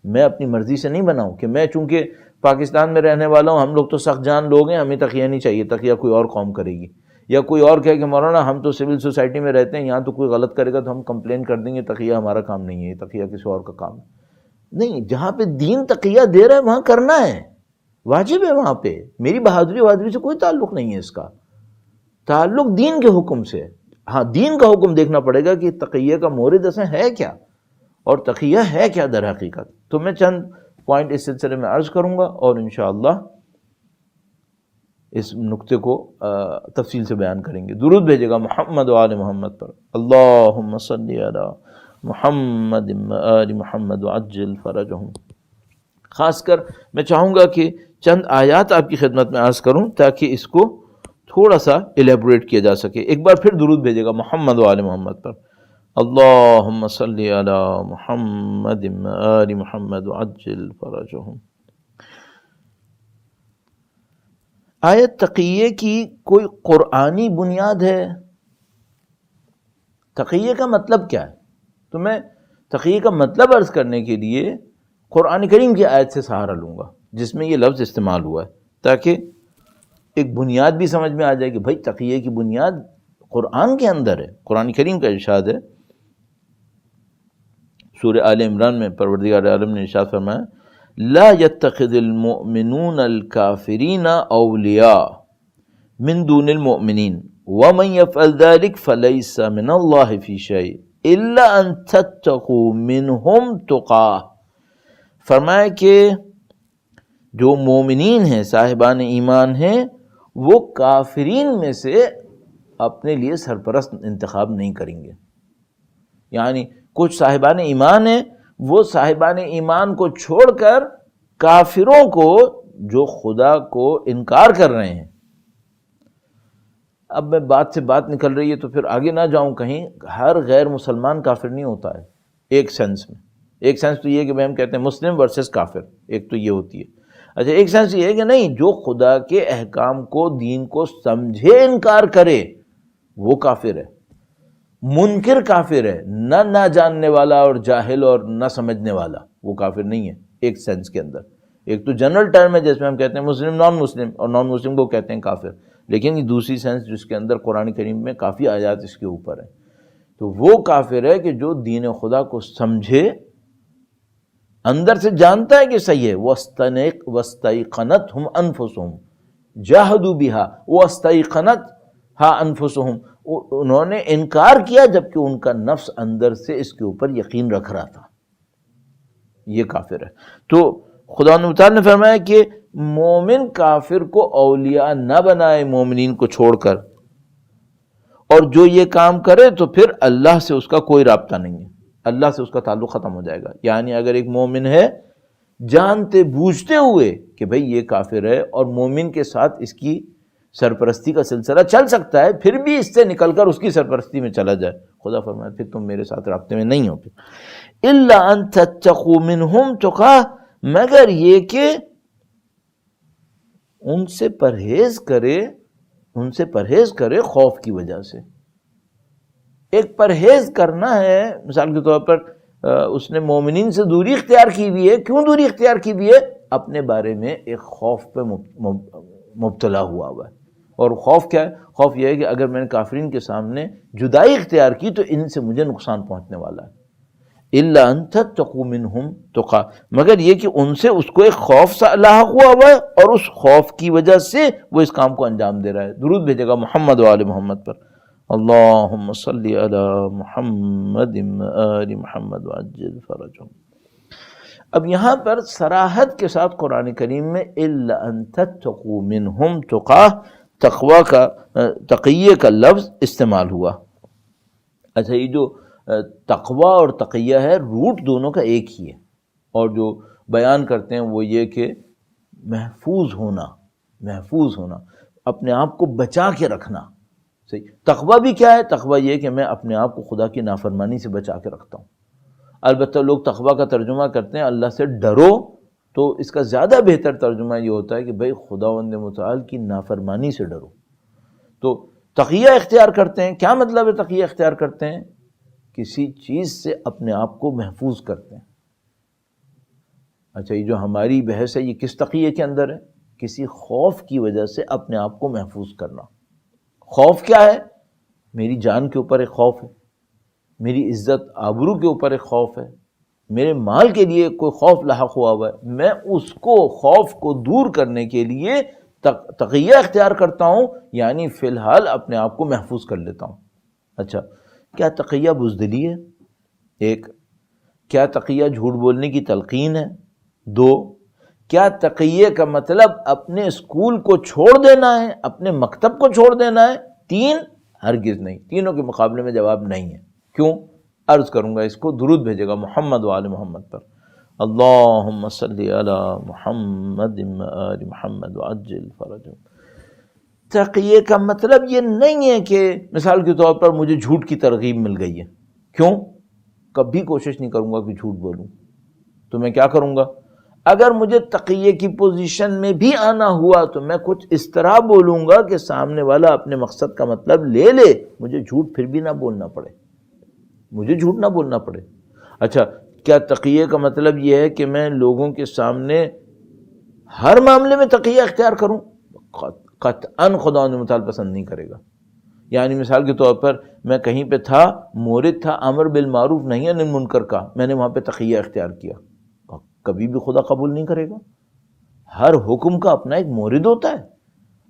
میں اپنی مرضی سے نہیں بناؤں کہ میں چونکہ پاکستان میں رہنے والا ہوں، ہم لوگ تو سخت جان لوگ ہیں، ہمیں تقیہ نہیں چاہیے، تقیہ کوئی اور قوم کرے گی. یا کوئی اور کہے کہ مولانا ہم تو سول سوسائٹی میں رہتے ہیں، یہاں تو کوئی غلط کرے گا تو ہم کمپلین کر دیں گے، تقیہ ہمارا کام نہیں ہے، تقیہ کسی اور کا کام ہے. نہیں، جہاں پہ دین تقیہ دے رہا ہے وہاں کرنا ہے، واجب ہے وہاں پہ. میری بہادری سے کوئی تعلق نہیں ہے، اس کا تعلق دین کے حکم سے. ہاں دین کا حکم دیکھنا پڑے گا کہ تقیہ کا مورد اصل ہے کیا، اور تقیہ ہے کیا در حقیقت. تو میں چند پوائنٹ اس سلسلے میں عرض کروں گا، اور انشاءاللہ اس نقطے کو تفصیل سے بیان کریں گے. درود بھیجے گا محمد و آل محمد پر. اللہم صلی علی محمد و آل محمد عجل فرجہم. خاص کر میں چاہوں گا کہ چند آیات آپ کی خدمت میں عرض کروں تاکہ اس کو تھوڑا سا الیبوریٹ کیا جا سکے. ایک بار پھر درود بھیجے گا محمد و آل محمد پر. اللہم صلی علی محمد و آل محمد عجل فرجہم. آیت تقیہ کی کوئی قرآنی بنیاد ہے؟ تقیہ کا مطلب کیا ہے؟ تو میں تقیہ کا مطلب عرض کرنے کے لیے قرآن کریم کی آیت سے سہارا لوں گا جس میں یہ لفظ استعمال ہوا ہے، تاکہ ایک بنیاد بھی سمجھ میں آ جائے کہ بھائی تقیہ کی بنیاد قرآن کے اندر ہے. قرآن کریم کا ارشاد ہے سورہ آل عمران میں، پروردگار عالم نے ارشاد فرمایا لا يتخذ المؤمنون الكافرین اولیاء من دون المؤمنین ومن يفعل ذلك فليس من اللہ في شيء الا ان تتقوا منهم تقاة. فرمایا کہ جو مومنین ہیں، صاحبان ایمان ہیں، وہ کافرین میں سے اپنے لیے سرپرست انتخاب نہیں کریں گے. یعنی کچھ صاحبان ایمان ہیں، وہ صاحبان ایمان کو چھوڑ کر کافروں کو جو خدا کو انکار کر رہے ہیں. اب میں بات سے بات نکل رہی ہے تو پھر آگے نہ جاؤں کہیں. ہر غیر مسلمان کافر نہیں ہوتا ہے ایک سینس میں. ایک سینس تو یہ ہے کہ ہم کہتے ہیں مسلم ورسز کافر، ایک تو یہ ہوتی ہے. اچھا ایک سینس یہ ہے کہ نہیں، جو خدا کے احکام کو، دین کو سمجھے انکار کرے وہ کافر ہے. منکر کافر ہے، نہ جاننے والا اور جاہل اور نہ سمجھنے والا وہ کافر نہیں ہے ایک سینس کے اندر. ایک تو جنرل ٹرم ہے جس میں ہم کہتے ہیں مسلم نان مسلم، اور نان مسلم کو کہتے ہیں کافر. لیکن یہ دوسری سینس جس کے اندر قرآن کریم میں کافی آیات اس کے اوپر ہیں، تو وہ کافر ہے کہ جو دین خدا کو سمجھے، اندر سے جانتا ہے کہ صحیح ہے، وَاسْتَيْقَنَتْهُمْ أَنفُسُهُمْ جَاهَدُوا بِهَا وَاسْتَيْقَنَتْهَا أَنفُسُهُمْ، انہوں نے انکار کیا جبکہ ان کا نفس اندر سے اس کے اوپر یقین رکھ رہا تھا، یہ کافر ہے۔ تو خدا تعالیٰ نے فرمایا کہ مومن کافر کو اولیاء نہ بنائے مومنین کو چھوڑ کر، اور جو یہ کام کرے تو پھر اللہ سے اس کا کوئی رابطہ نہیں ہے، اللہ سے اس کا تعلق ختم ہو جائے گا۔ یعنی اگر ایک مومن ہے جانتے بوجھتے ہوئے کہ بھئی یہ کافر ہے اور مومن کے ساتھ اس کی سرپرستی کا سلسلہ چل سکتا ہے، پھر بھی اس سے نکل کر اس کی سرپرستی میں چلا جائے، خدا فرمایا پھر تم میرے ساتھ رابطے میں نہیں ہو۔ الا ان تتقوا منہم تقا، مگر یہ کہ ان سے پرہیز کرے خوف کی وجہ سے۔ ایک پرہیز کرنا ہے، مثال کے طور پر اس نے مومنین سے دوری اختیار کی ہوئی ہے، کیوں دوری اختیار کی ہوئی ہے؟ اپنے بارے میں ایک خوف پہ مبتلا ہوا ہے۔ اور خوف کیا ہے؟ خوف یہ ہے کہ اگر میں نے کافرین کے سامنے جدائی اختیار کی تو ان سے مجھے نقصان پہنچنے والا ہے۔ الا ان تتقوا منہم تقا، مگر یہ کہ ان سے اس کو ایک خوف سا لاحق ہوا ہے اور اس خوف کی وجہ سے وہ اس کام کو انجام دے رہا ہے۔ درود بھیجے گا محمد و آل محمد پر، اللہم صلی علی محمد آل محمد وعجل فرجہم۔ اب یہاں پر صراحت کے ساتھ قرآن کریم میں الا ان تتقوا منہم تقا، تقوی کا تقیے کا لفظ استعمال ہوا۔ اچھا، یہ جو تقوی اور تقیہ ہے، روٹ دونوں کا ایک ہی ہے، اور جو بیان کرتے ہیں وہ یہ کہ محفوظ ہونا، اپنے آپ کو بچا کے رکھنا۔ صحیح، تقوی بھی کیا ہے؟ تقوی یہ کہ میں اپنے آپ کو خدا کی نافرمانی سے بچا کے رکھتا ہوں۔ البتہ لوگ تقوی کا ترجمہ کرتے ہیں اللہ سے ڈرو، تو اس کا زیادہ بہتر ترجمہ یہ ہوتا ہے کہ بھئی خداوند متعال کی نافرمانی سے ڈرو۔ تو تقیہ اختیار کرتے ہیں، کیا مطلب ہے تقیہ اختیار کرتے ہیں؟ کسی چیز سے اپنے آپ کو محفوظ کرتے ہیں۔ اچھا، یہ جو ہماری بحث ہے یہ کس تقیے کے اندر ہے؟ کسی خوف کی وجہ سے اپنے آپ کو محفوظ کرنا۔ خوف کیا ہے؟ میری جان کے اوپر ایک خوف ہے، میری عزت آبرو کے اوپر ایک خوف ہے، میرے مال کے لیے کوئی خوف لاحق ہوا ہے، میں اس کو خوف کو دور کرنے کے لیے تقیہ اختیار کرتا ہوں، یعنی فی الحال اپنے آپ کو محفوظ کر لیتا ہوں۔ اچھا، کیا تقیہ بزدلی ہے؟ ایک، کیا تقیہ جھوٹ بولنے کی تلقین ہے؟ دو، کیا تقیہ کا مطلب اپنے اسکول کو چھوڑ دینا ہے، اپنے مکتب کو چھوڑ دینا ہے؟ تین، ہرگز نہیں، تینوں کے مقابلے میں جواب نہیں ہے۔ کیوں؟ عرض کروں گا اس کو، درود بھیجے گا محمد و آل محمد پر، اللہم صلی علی محمد آل محمد وعجل فرجہم۔ تقیہ کا مطلب یہ نہیں ہے کہ مثال کے طور پر مجھے جھوٹ کی ترغیب مل گئی ہے، کیوں؟ کبھی کوشش نہیں کروں گا کہ جھوٹ بولوں، تو میں کیا کروں گا؟ اگر مجھے تقیہ کی پوزیشن میں بھی آنا ہوا تو میں کچھ اس طرح بولوں گا کہ سامنے والا اپنے مقصد کا مطلب لے لے، مجھے جھوٹ پھر بھی نہ بولنا پڑے، اچھا، کیا تقیہ کا مطلب یہ ہے کہ میں لوگوں کے سامنے ہر معاملے میں تقیہ اختیار کروں؟ قطعاً خدا متعال پسند نہیں کرے گا۔ یعنی مثال کے طور پر میں کہیں پہ تھا، مورد تھا امر بالمعروف نہی عن المنکر کا، میں نے وہاں پہ تقیہ اختیار کیا، کبھی بھی خدا قبول نہیں کرے گا۔ ہر حکم کا اپنا ایک مورد ہوتا ہے،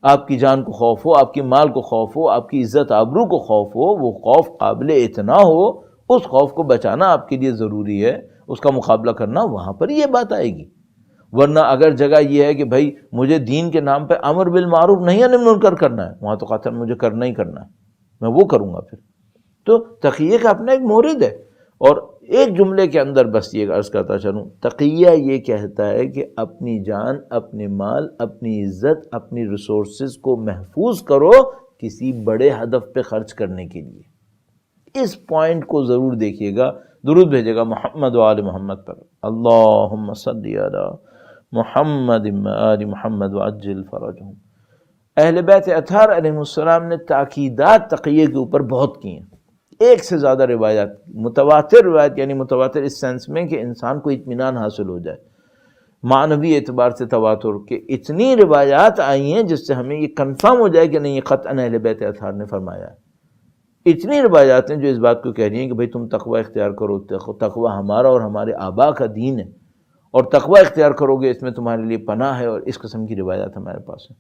آپ کی جان کو خوف ہو، آپ کی مال کو خوف ہو، آپ کی عزت آبرو کو خوف ہو، وہ خوف قابل اعتنا ہو، اس خوف کو بچانا آپ کے لیے ضروری ہے، اس کا مقابلہ کرنا، وہاں پر یہ بات آئے گی۔ ورنہ اگر جگہ یہ ہے کہ بھائی مجھے دین کے نام پہ امر بالمعروف نہی عن المنکر کرنا ہے، وہاں تو قطعاً مجھے کرنا ہی کرنا ہے، میں وہ کروں گا پھر۔ تو تقیہ کا اپنا ایک مورد ہے، اور ایک جملے کے اندر بس یہ عرض کرتا چلوں، تقیہ یہ کہتا ہے کہ اپنی جان، اپنے مال، اپنی عزت، اپنی ریسورسز کو محفوظ کرو کسی بڑے ہدف پہ خرچ کرنے کے لیے۔ اس پوائنٹ کو ضرور دیکھیے گا، درود بھیجے گا محمد و آل محمد پر، اللہم صلی علی محمد آل محمد وعجل فرجہم۔ اہل بیت اطہار علیہ السلام نے تاکیدات تقیہ کے اوپر بہت کی ہیں، ایک سے زیادہ روایات، متواتر روایت، یعنی متواتر اس سینس میں کہ انسان کو اطمینان حاصل ہو جائے۔ معنوی اعتبار سے تواتر کہ اتنی روایات آئی ہیں جس سے ہمیں یہ کنفرم ہو جائے کہ نہیں، یہ قطعاً اہل بیت اطہار نے فرمایا ہے۔ اتنی روایات ہیں جو اس بات کو کہہ رہی ہیں کہ بھئی تم تقوی اختیار کرو، تقوی ہمارا اور ہمارے آبا کا دین ہے، اور تقوی اختیار کرو گے اس میں تمہارے لیے پناہ ہے، اور اس قسم کی روایات ہمارے پاس ہیں۔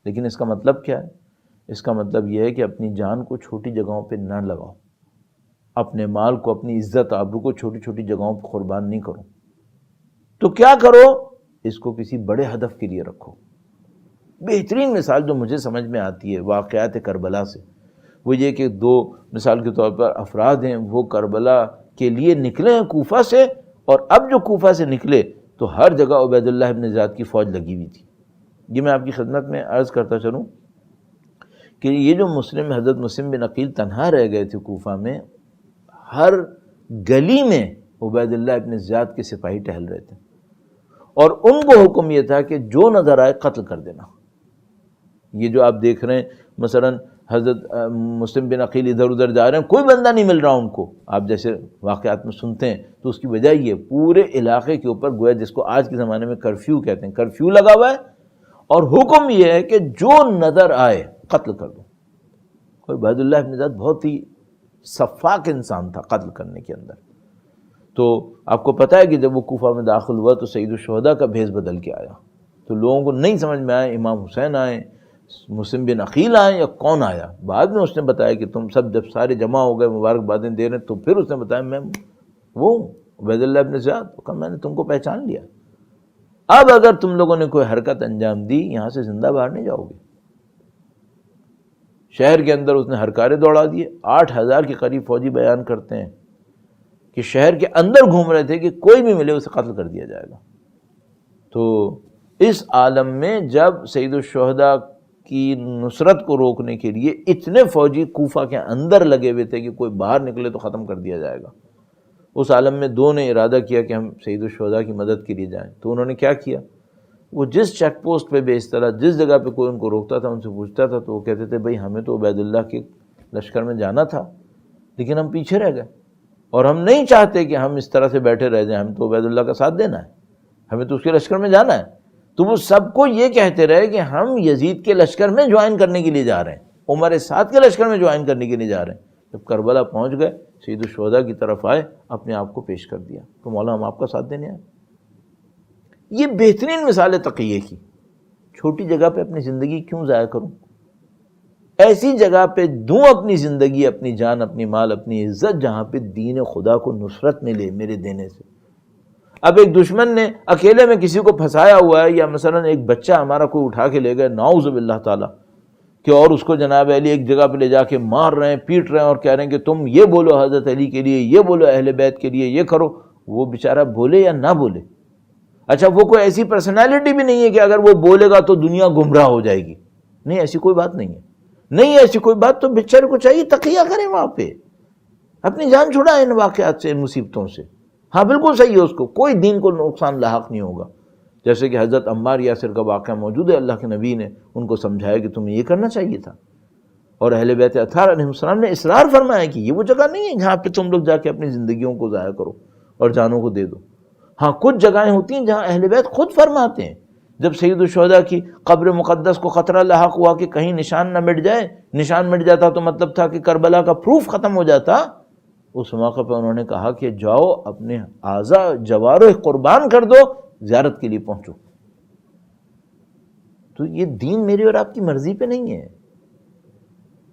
لیکن اس کا مطلب کیا ہے؟ اس کا مطلب یہ ہے کہ اپنی جان کو چھوٹی جگہوں پہ نہ لگاؤ، اپنے مال کو، اپنی عزت آبرو کو چھوٹی چھوٹی جگہوں پہ قربان نہیں کرو۔ تو کیا کرو؟ اس کو کسی بڑے ہدف کے لیے رکھو۔ بہترین مثال جو مجھے سمجھ میں آتی ہے واقعات کربلا سے، وہ یہ کہ دو مثال کے طور پر افراد ہیں، وہ کربلا کے لیے نکلے ہیں کوفہ سے، اور اب جو کوفہ سے نکلے تو ہر جگہ عبید اللہ ابن زیاد کی فوج لگی ہوئی تھی۔ یہ میں آپ کی خدمت میں عرض کرتا چلوں کہ یہ جو حضرت مسلم بن عقیل تنہا رہ گئے تھے کوفہ میں، ہر گلی میں عبید اللہ ابن زیاد کے سپاہی ٹہل رہے تھے، اور ان کو حکم یہ تھا کہ جو نظر آئے قتل کر دینا۔ یہ جو آپ دیکھ رہے ہیں مثلا حضرت مسلم بن عقیل ادھر ادھر جا رہے ہیں، کوئی بندہ نہیں مل رہا ان کو، آپ جیسے واقعات میں سنتے ہیں، تو اس کی وجہ یہ پورے علاقے کے اوپر گویا جس کو آج کے زمانے میں کرفیو کہتے ہیں، کرفیو لگا ہوا ہے، اور حکم یہ ہے کہ جو نظر آئے قتل کر دو۔ اور عبید اللہ ابن زیاد بہت ہی سفاک انسان تھا قتل کرنے کے اندر۔ تو آپ کو پتہ ہے کہ جب وہ کوفہ میں داخل ہوا تو سید الشہداء کا بھیس بدل کے آیا، تو لوگوں کو نہیں سمجھ میں آیا امام حسین آئے، مسلم بن عقیل آئے، یا کون آیا۔ بعد میں اس نے بتایا کہ تم سب جب سارے جمع ہو گئے مبارکبادیں دے رہے ہیں، تو پھر اس نے بتایا میں وہ عبید اللہ ابن زیاد، تو کہا میں نے تم کو پہچان لیا، اب اگر تم لوگوں نے کوئی حرکت انجام دی یہاں سے زندہ باہر نہیں جاؤ گے۔ شہر کے اندر اس نے ہرکارے دوڑا دیے، 8,000 کے قریب فوجی بیان کرتے ہیں کہ شہر کے اندر گھوم رہے تھے کہ کوئی بھی ملے اسے قتل کر دیا جائے گا۔ تو اس عالم میں جب سید الشہداء کی نصرت کو روکنے کے لیے اتنے فوجی کوفہ کے اندر لگے ہوئے تھے کہ کوئی باہر نکلے تو ختم کر دیا جائے گا، اس عالم میں دو نے ارادہ کیا کہ ہم سید الشہداء کی مدد کے لیے جائیں۔ تو انہوں نے کیا کیا؟ وہ جس چیک پوسٹ پہ بیچتا، جس جگہ پہ کوئی ان کو روکتا تھا، ان سے پوچھتا تھا، تو وہ کہتے تھے بھئی ہمیں تو عبید اللہ کے لشکر میں جانا تھا لیکن ہم پیچھے رہ گئے، اور ہم نہیں چاہتے کہ ہم اس طرح سے بیٹھے رہ جائیں، ہم تو عبید اللہ کا ساتھ دینا ہے، ہمیں تو اس کے لشکر میں جانا ہے۔ تو وہ سب کو یہ کہتے رہے کہ ہم یزید کے لشکر میں جوائن کرنے کے لیے جا رہے ہیں، عمر سعد کے لشکر میں جوائن کرنے کے لیے جا رہے ہیں۔ جب کربلا پہنچ گئے، سید الشہداء کی طرف آئے، اپنے آپ کو پیش کر دیا کہ مولا ہم آپ کا ساتھ دینے آئے۔ یہ بہترین مثال ہے تقیے کی۔ چھوٹی جگہ پہ اپنی زندگی کیوں ضائع کروں؟ ایسی جگہ پہ دوں اپنی زندگی، اپنی جان، اپنی مال، اپنی عزت، جہاں پہ دین خدا کو نصرت ملے میرے دینے سے۔ اب ایک دشمن نے اکیلے میں کسی کو پھنسایا ہوا ہے، یا مثلا ایک بچہ ہمارا کوئی اٹھا کے لے گئے نعوذ باللہ تعالیٰ، کہ اور اس کو جناب علی ایک جگہ پہ لے جا کے مار رہے ہیں، پیٹ رہے ہیں، اور کہہ رہے ہیں کہ تم یہ بولو حضرت علی کے لیے، یہ بولو اہل بیت کے لیے، یہ کرو۔ وہ بیچارہ بولے یا نہ بولے، اچھا وہ کوئی ایسی پرسنالٹی بھی نہیں ہے کہ اگر وہ بولے گا تو دنیا گمراہ ہو جائے گی، نہیں، ایسی کوئی بات نہیں ہے، نہیں ایسی کوئی بات۔ تو بیچارے کو چاہیے تقیہ کریں وہاں پہ، اپنی جان چھڑائیں ان واقعات سے، ان مصیبتوں سے۔ ہاں بالکل صحیح ہے، اس کو کوئی دین کو نقصان لاحق نہیں ہوگا۔ جیسے کہ حضرت عمار یاسر کا واقعہ موجود ہے، اللہ کے نبی نے ان کو سمجھایا کہ تمہیں یہ کرنا چاہیے تھا، اور اہل بیت اطہار علیہ السلام نے اصرار فرمایا کہ یہ وہ جگہ نہیں ہے جہاں پہ تم لوگ جا کے اپنی زندگیوں کو ضائع کرو اور جانوں کو دے دو۔ ہاں کچھ جگہیں ہوتی ہیں جہاں اہل بیت خود فرماتے ہیں، جب سید الشہداء کی قبر مقدس کو خطرہ لاحق ہوا کہ کہیں نشان نہ مٹ جائے، نشان مٹ جاتا تو مطلب تھا کہ کربلا کا پروف ختم ہو جاتا، اس موقع پہ انہوں نے کہا کہ جاؤ اپنے اعضاء جوارح قربان کر دو، زیارت کے لیے پہنچو۔ تو یہ دین میری اور آپ کی مرضی پہ نہیں ہے۔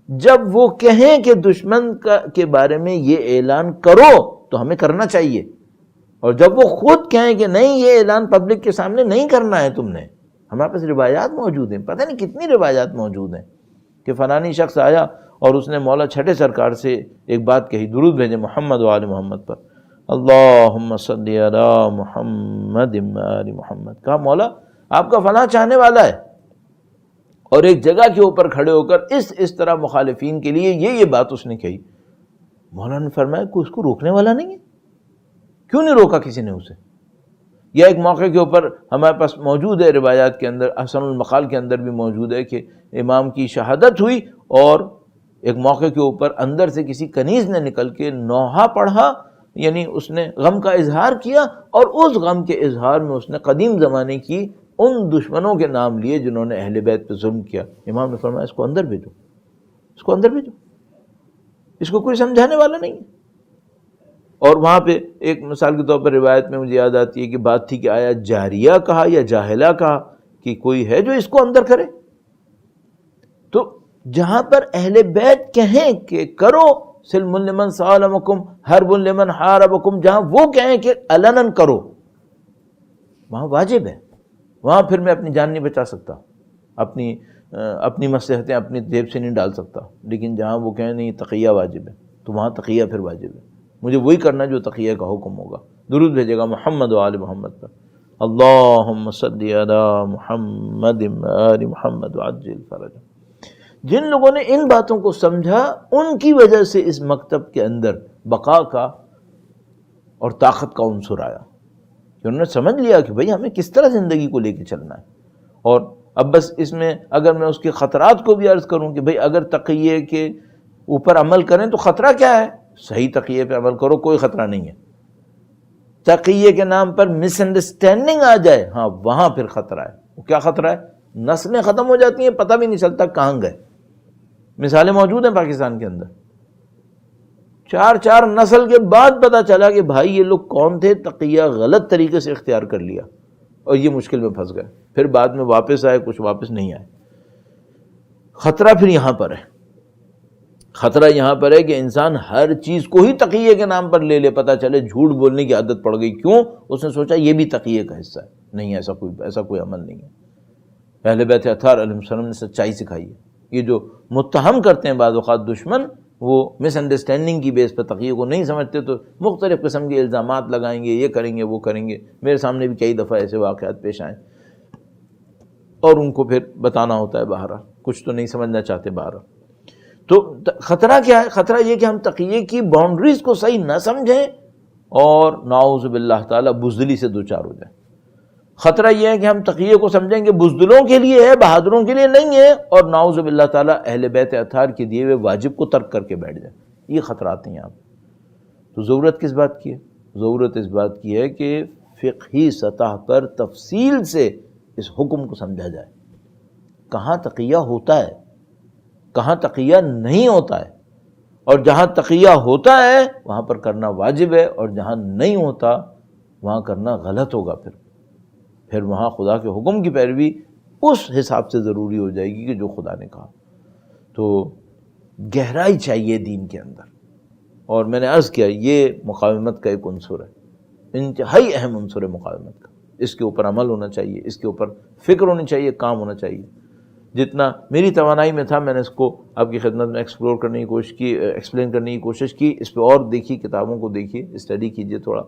جب وہ کہیں کہ دشمن کے بارے میں یہ اعلان کرو تو ہمیں کرنا چاہیے، اور جب وہ خود کہیں کہ نہیں یہ اعلان پبلک کے سامنے نہیں کرنا ہے تم نے، ہمارے پاس روایات موجود ہیں، پتہ نہیں کتنی روایات موجود ہیں کہ فلانی شخص آیا اور اس نے مولا چھٹے سرکار سے ایک بات کہی، درود بھیجے محمد و آل محمد پر، اللہم صلی علی محمد و آل محمد، کہا مولا آپ کا فلاں چاہنے والا ہے، اور ایک جگہ کے اوپر کھڑے ہو کر اس طرح مخالفین کے لیے یہ بات اس نے کہی۔ مولا نے فرمایا کوئی اس کو روکنے والا نہیں ہے، کیوں نہیں روکا کسی نے اسے؟ یا ایک موقع کے اوپر ہمارے پاس موجود ہے روایات کے اندر، احسن المقال کے اندر بھی موجود ہے کہ امام کی شہادت ہوئی اور ایک موقع کے اوپر اندر سے کسی کنیز نے نکل کے نوحہ پڑھا یعنی اس نے غم کا اظہار کیا، اور اس غم کے اظہار میں اس نے قدیم زمانے کی ان دشمنوں کے نام لیے جنہوں نے اہل بیت پہ ظلم کیا۔ امام نے فرمایا اس کو اندر بھیجو، اس کو اندر بھیجو، اس کو کوئی سمجھانے والا نہیں ہے۔ اور وہاں پہ ایک مثال کے طور پر روایت میں مجھے یاد آتی ہے کہ بات تھی کہ آیا جاریہ کہا یا جاہلہ کہا کہ کوئی ہے جو اس کو اندر کرے؟ تو جہاں پر اہل بیت کہیں کہ کرو سلم لمن سالمکم حرب لمن حاربکم، جہاں وہ کہیں کہ علناً کرو، وہاں واجب ہے، وہاں پھر میں اپنی جان نہیں بچا سکتا، اپنی مصلحتیں اپنی جیب سے نہیں ڈال سکتا، لیکن جہاں وہ کہیں نہیں تقیہ واجب ہے تو وہاں تقیہ پھر واجب ہے، مجھے وہی کرنا جو تقیہ کا حکم ہوگا۔ درود بھیجے گا محمد و آل محمد پر، اللہم صلی علی محمد و آل محمد وعجل فرجہ۔ جن لوگوں نے ان باتوں کو سمجھا ان کی وجہ سے اس مکتب کے اندر بقا کا اور طاقت کا عنصر آیا، کہ انہوں نے سمجھ لیا کہ بھئی ہمیں کس طرح زندگی کو لے کے چلنا ہے۔ اور اب بس اس میں اگر میں اس کے خطرات کو بھی عرض کروں کہ بھئی اگر تقیے کے اوپر عمل کریں تو خطرہ کیا ہے؟ صحیح تقیے پہ عمل کرو، کوئی خطرہ نہیں ہے۔ تقیے کے نام پر مس انڈرسٹینڈنگ آ جائے، ہاں وہاں پھر خطرہ ہے۔ وہ کیا خطرہ ہے؟ نسلیں ختم ہو جاتی ہیں، پتہ بھی نہیں چلتا کہاں گئے۔ مثالیں موجود ہیں پاکستان کے اندر، 4 نسل کے بعد پتہ چلا کہ بھائی یہ لوگ کون تھے، تقیہ غلط طریقے سے اختیار کر لیا اور یہ مشکل میں پھنس گئے، پھر بعد میں واپس آئے، کچھ واپس نہیں آئے۔ خطرہ پھر یہاں پر ہے، خطرہ یہاں پر ہے کہ انسان ہر چیز کو ہی تقیے کے نام پر لے لے، پتہ چلے جھوٹ بولنے کی عادت پڑ گئی، کیوں؟ اس نے سوچا یہ بھی تقیے کا حصہ ہے۔ نہیں، ایسا کوئی عمل نہیں ہے۔ اہل بیت اطہار علیہ السلام نے سچائی سکھائی ہے۔ یہ جو متہم کرتے ہیں بعض اوقات دشمن، وہ مس انڈرسٹینڈنگ کی بیس پر تقیے کو نہیں سمجھتے تو مختلف قسم کے الزامات لگائیں گے، یہ کریں گے وہ کریں گے۔ میرے سامنے بھی کئی دفعہ ایسے واقعات پیش آئیں اور ان کو پھر بتانا ہوتا ہے باہر، کچھ تو نہیں سمجھنا چاہتے باہر۔ تو خطرہ کیا ہے؟ خطرہ یہ کہ ہم تقیے کی باؤنڈریز کو صحیح نہ سمجھیں اور نعوذ باللہ تعالی بزدلی سے دوچار ہو جائیں۔ خطرہ یہ ہے کہ ہم تقیے کو سمجھیں کہ بزدلوں کے لیے ہے، بہادروں کے لیے نہیں ہے، اور نعوذ باللہ تعالی اہل بیت اطہار کے دیے ہوئے واجب کو ترک کر کے بیٹھ جائیں۔ یہ خطرات ہیں یہاں پہ۔ تو ضرورت کس بات کی ہے؟ ضرورت اس بات کی ہے کہ فقہی سطح پر تفصیل سے اس حکم کو سمجھا جائے، کہاں تقیہ ہوتا ہے، کہاں تقیہ نہیں ہوتا ہے، اور جہاں تقیہ ہوتا ہے وہاں پر کرنا واجب ہے، اور جہاں نہیں ہوتا وہاں کرنا غلط ہوگا۔ پھر وہاں خدا کے حکم کی پیروی اس حساب سے ضروری ہو جائے گی کہ جو خدا نے کہا۔ تو گہرائی چاہیے دین کے اندر، اور میں نے عرض کیا یہ مقاومت کا ایک عنصر ہے، انتہائی اہم عنصر ہے مقاومت کا۔ اس کے اوپر عمل ہونا چاہیے، اس کے اوپر فکر ہونی چاہیے، کام ہونا چاہیے۔ جتنا میری توانائی میں تھا میں نے اس کو آپ کی خدمت میں ایکسپلور کرنے کی کوشش کی، ایکسپلین کرنے کی کوشش کی۔ اس پہ اور دیکھیے، کتابوں کو دیکھیے، اسٹڈی کیجیے تھوڑا۔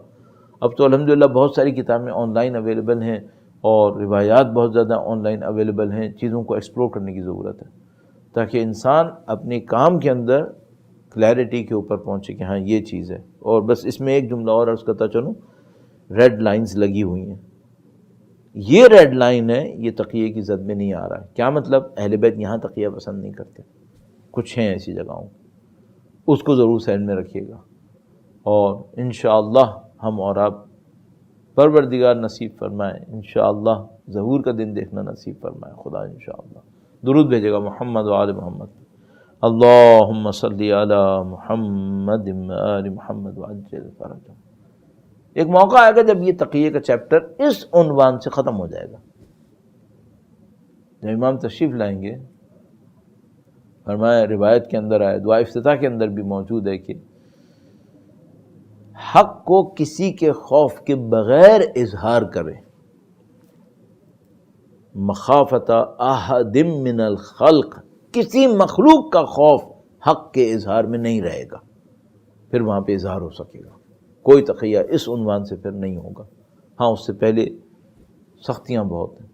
اب تو الحمدللہ بہت ساری کتابیں آن لائن اویلیبل ہیں، اور روایات بہت زیادہ آن لائن اویلیبل ہیں۔ چیزوں کو ایکسپلور کرنے کی ضرورت ہے تاکہ انسان اپنے کام کے اندر کلیئرٹی کے اوپر پہنچے کہ ہاں یہ چیز ہے۔ اور بس اس میں ایک جملہ اور عرض کرتا چلوں، ریڈ لائنز لگی ہوئی ہیں۔ یہ ریڈ لائن ہے، یہ تقیے کی زد میں نہیں آ رہا ہے۔ کیا مطلب؟ اہل بیت یہاں تقیہ پسند نہیں کرتے، کچھ ہیں ایسی جگہوں، اس کو ضرور ذہن میں رکھیے گا، اور انشاءاللہ ہم اور آپ پروردگار نصیب فرمائے، انشاءاللہ ظہور کا دن دیکھنا نصیب فرمائے خدا انشاءاللہ۔ درود بھیجے گا محمد و آل محمد، اللہم صلی علی محمد و آل محمد وعجل فرجہ۔ ایک موقع آئے گا جب یہ تقیے کا چیپٹر اس عنوان سے ختم ہو جائے گا، جب امام تشریف لائیں گے، فرمایا روایت کے اندر آئے، دعا افتتاح کے اندر بھی موجود ہے کہ حق کو کسی کے خوف کے بغیر اظہار کرے، مخافت احد من الخلق، کسی مخلوق کا خوف حق کے اظہار میں نہیں رہے گا، پھر وہاں پہ اظہار ہو سکے گا۔ کوئی تقیہ اس عنوان سے پھر نہیں ہوگا۔ ہاں اس سے پہلے سختیاں بہت ہیں،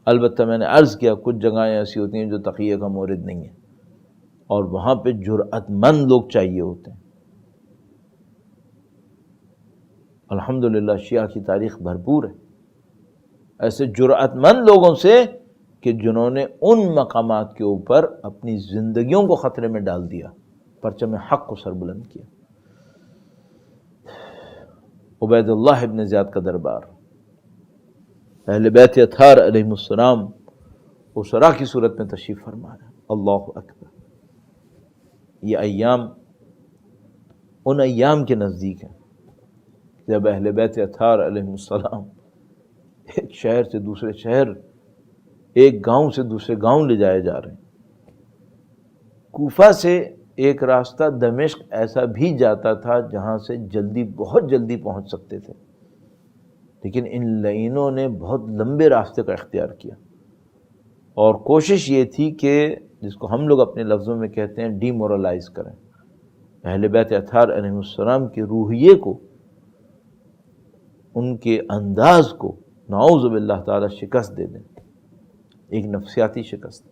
البتہ میں نے عرض کیا کچھ جگہیں ایسی ہوتی ہیں جو تقیہ کا مورد نہیں ہے، اور وہاں پہ جرأت مند لوگ چاہیے ہوتے ہیں۔ الحمدللہ شیعہ کی تاریخ بھرپور ہے ایسے جرأت مند لوگوں سے کہ جنہوں نے ان مقامات کے اوپر اپنی زندگیوں کو خطرے میں ڈال دیا، پرچم حق کو سر بلند کیا۔ عبید اللہ ابن زیاد کا دربار، اہل بیت اطہار علیہم السلام اسرا کی صورت میں تشریف فرمایا۔ اللہ اکبر، یہ ایام ان ایام کے نزدیک ہیں جب اہل بیت اطہار علیہم السلام ایک شہر سے دوسرے شہر، ایک گاؤں سے دوسرے گاؤں لے جائے جا رہے ہیں۔ کوفہ سے ایک راستہ دمشق ایسا بھی جاتا تھا جہاں سے جلدی، بہت جلدی پہنچ سکتے تھے، لیکن ان لعینوں نے بہت لمبے راستے کا اختیار کیا، اور کوشش یہ تھی کہ جس کو ہم لوگ اپنے لفظوں میں کہتے ہیں ڈی مورلائز کریں، اہل بیت اطہار علیہ السلام کے روحیے کو، ان کے انداز کو نعوذ باللہ تعالی شکست دے دیں، ایک نفسیاتی شکست۔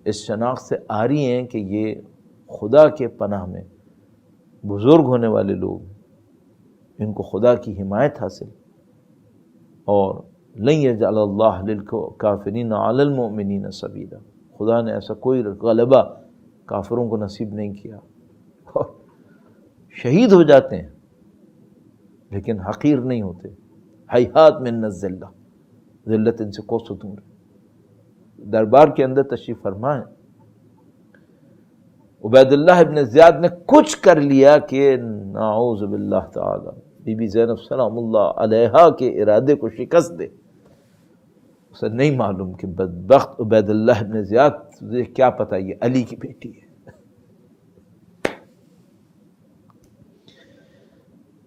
اس شناخت سے آ رہی ہیں کہ یہ خدا کے پناہ میں بزرگ ہونے والے لوگ، ان کو خدا کی حمایت حاصل، اور لن یجعل اللہ للکافرین علی المؤمنین سبیلا، خدا نے ایسا کوئی غلبہ کافروں کو نصیب نہیں کیا، اور شہید ہو جاتے ہیں لیکن حقیر نہیں ہوتے۔ ہیہات من الذلہ، ذلت ان سے کوسوں دور۔ دربار کے اندر تشریف فرمائیں، عبید اللہ ابن زیاد نے کچھ کر لیا کہ نعوذ باللہ تعالی بی بی زینب سلام اللہ علیہا کے ارادے کو شکست دے۔ اسے نہیں معلوم کہ بدبخت عبید اللہ ابن زیاد، تجھے کیا پتہ یہ علی کی بیٹی ہے،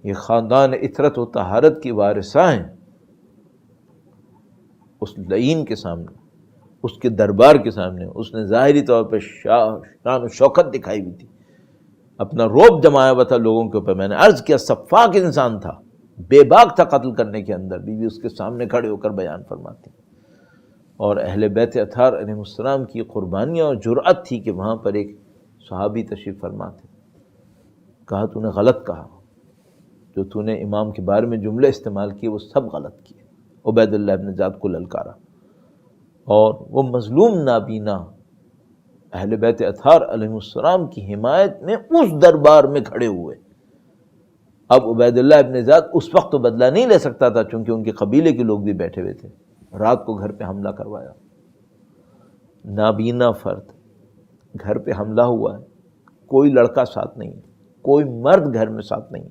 یہ خاندان عطرت و طہارت کی وارثہ ہیں۔ اس لعین کے سامنے، اس کے دربار کے سامنے اس نے ظاہری طور پہ شان و شوکت دکھائی ہوئی تھی، اپنا روب جمایا ہوا تھا لوگوں کے اوپر۔ میں نے عرض کیا سفاک انسان تھا، بے باک تھا قتل کرنے کے اندر، بی بی اس کے سامنے کھڑے ہو کر بیان فرماتی، اور اہل بیت اطہار علیہ السلام کی قربانیاں اور جرأت تھی کہ وہاں پر ایک صحابی تشریف فرما تھے، کہا تو نے غلط کہا، جو تو نے امام کے بارے میں جملے استعمال کیے وہ سب غلط کیے۔ عبید اللہ ابن زیاد کو للکارا، اور وہ مظلوم نابینا اہل بیت اطہار علیہ السلام کی حمایت میں اس دربار میں کھڑے ہوئے۔ اب عبید اللہ ابن زیاد اس وقت تو بدلہ نہیں لے سکتا تھا چونکہ ان کے قبیلے کے لوگ بھی بیٹھے ہوئے تھے، رات کو گھر پہ حملہ کروایا، نابینا فرد گھر پہ حملہ ہوا ہے، کوئی لڑکا ساتھ نہیں ہے، کوئی مرد گھر میں ساتھ نہیں ہے،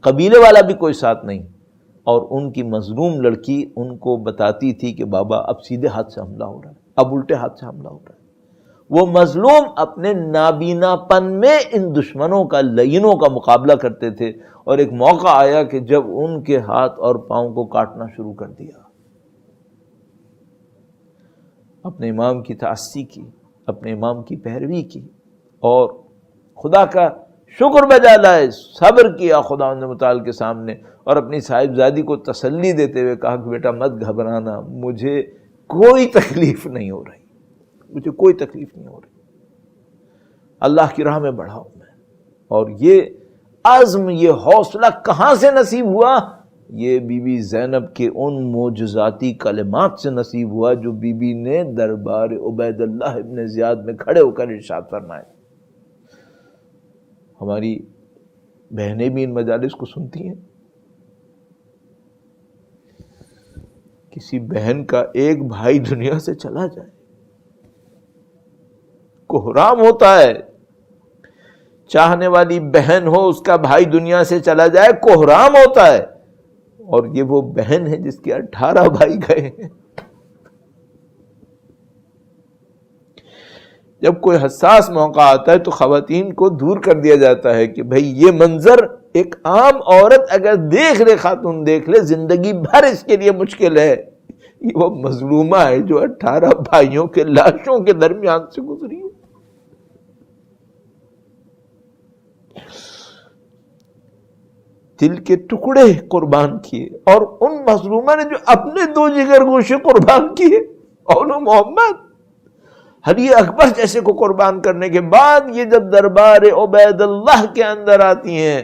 قبیلے والا بھی کوئی ساتھ نہیں، اور ان کی مظلوم لڑکی ان کو بتاتی تھی کہ بابا اب سیدھے ہاتھ سے حملہ ہو رہا ہے، اب الٹے ہاتھ سے حملہ ہو رہا ہے۔ وہ مظلوم اپنے نابینا پن میں ان دشمنوں کا، لعینوں کا مقابلہ کرتے تھے، اور ایک موقع آیا کہ جب ان کے ہاتھ اور پاؤں کو کاٹنا شروع کر دیا، اپنے امام کی تعصی کی، اپنے امام کی پیروی کی، اور خدا کا شکر بجا لائے، صبر کیا خدا متعال کے سامنے، اور اپنی صاحبزادی کو تسلی دیتے ہوئے کہا کہ بیٹا مت گھبرانا، مجھے کوئی تکلیف نہیں ہو رہی، مجھے کوئی تکلیف نہیں ہو رہی، اللہ کی راہ میں بڑھا ہوں میں۔ اور یہ عزم، یہ حوصلہ کہاں سے نصیب ہوا؟ یہ بی بی زینب کے ان معجزاتی کلمات سے نصیب ہوا جو بی بی نے دربار عبید اللہ ابن زیاد میں کھڑے ہو کر ارشاد فرمائے۔ ہماری بہنیں بھی ان مجالس کو سنتی ہیں۔ کسی بہن کا ایک بھائی دنیا سے چلا جائے کوہرام ہوتا ہے، چاہنے والی بہن ہو اس کا بھائی دنیا سے چلا جائے کوہرام ہوتا ہے، اور یہ وہ بہن ہے جس کے 18 بھائی گئے ہیں۔ جب کوئی حساس موقع آتا ہے تو خواتین کو دور کر دیا جاتا ہے کہ بھئی یہ منظر ایک عام عورت اگر دیکھ لے، خاتون دیکھ لے، زندگی بھر اس کے لیے مشکل ہے۔ یہ وہ مظلومہ ہے جو 18 بھائیوں کے لاشوں کے درمیان سے گزری ہے۔ دل کے ٹکڑے قربان کیے، اور ان مظلومہ نے جو اپنے 2 جگر گوشے قربان کیے، اور محمد علی اکبر جیسے کو قربان کرنے کے بعد یہ جب دربار عبید اللہ کے اندر آتی ہیں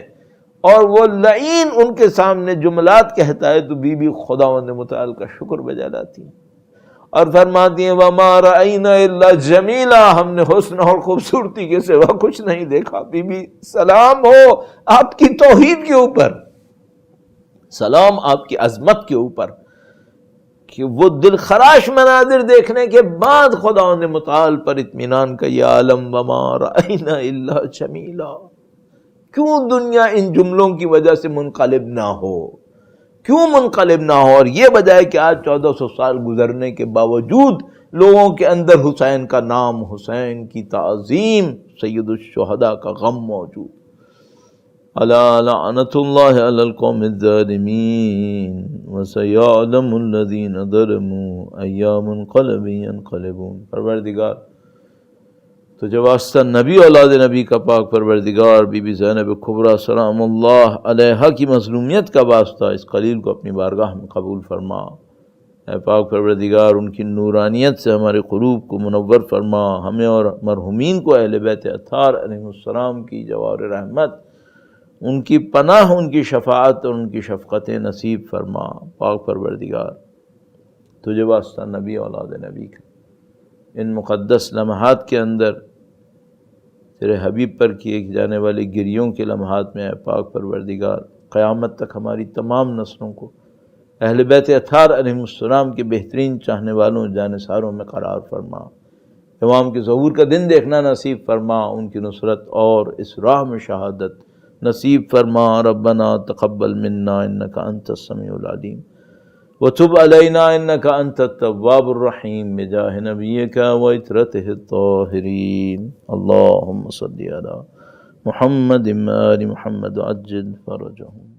اور وہ لعین ان کے سامنے جملات کہتا ہے تو بی بی خداوند متعال کا شکر بجا لاتی ہیں، اور فرماتی ہیں وَمَا رَأَيْنَا إِلَّا جَمِيلًا، ہم نے حسن اور خوبصورتی کے سوا کچھ نہیں دیکھا۔ بی بی سلام ہو آپ کی توحید کے اوپر، سلام آپ کی عظمت کے اوپر، کہ وہ دل خراش مناظر دیکھنے کے بعد خدا نے متعال پر اطمینان کا یا عالم وَمَا رَأَيْنَا إِلَّا جَمِيلًا۔ کیوں دنیا ان جملوں کی وجہ سے منقلب نہ ہو، کیوں منقلب نہ ہو؟ اور یہ وجہ ہے کہ آج 1400 سال گزرنے کے باوجود لوگوں کے اندر حسین کا نام، حسین کی تعظیم، سید الشہداء کا غم موجود۔ الا لعنت اللہ علی القوم الظالمین وسیعلم الذین ظلموا ای منقلب ینقلبون۔ پروردگار تجھے واسطہ نبی اولاد نبی کا پاک پروردگار بی بی زینب کبریٰ سلام اللہ علیہا کی مظلومیت کا واسطہ اس خلیل کو اپنی بارگاہ میں قبول فرما۔ اے پاک پروردگار ان کی نورانیت سے ہمارے قلوب کو منور فرما، ہمیں اور مرحومین کو اہل بیت اطہار علیہ السلام کی جوار رحمت، ان کی پناہ، ان کی شفاعت اور ان کی شفقت نصیب فرما۔ پاک پروردگار تجھے واسطہ نبی اولاد نبی کا ان مقدس لمحات کے اندر تیرے حبیب پر کیے جانے والے گریوں کے لمحات میں، اے پاک پروردگار قیامت تک ہماری تمام نسلوں کو اہل بیت اطہار علیہ السلام کے بہترین چاہنے والوں، جانثاروں میں قرار فرما۔ امام کے ظہور کا دن دیکھنا نصیب فرما، ان کی نصرت اور اس راہ میں شہادت نصیب فرما۔ ربنا تقبل منا انک انت السمیع العلیم وتب علینا انک انت التواب الرحیم بجاہ نبیک وعطرتہ الطاہرین۔ اللہم صلی علی محمد آل محمد عجل فرجہم۔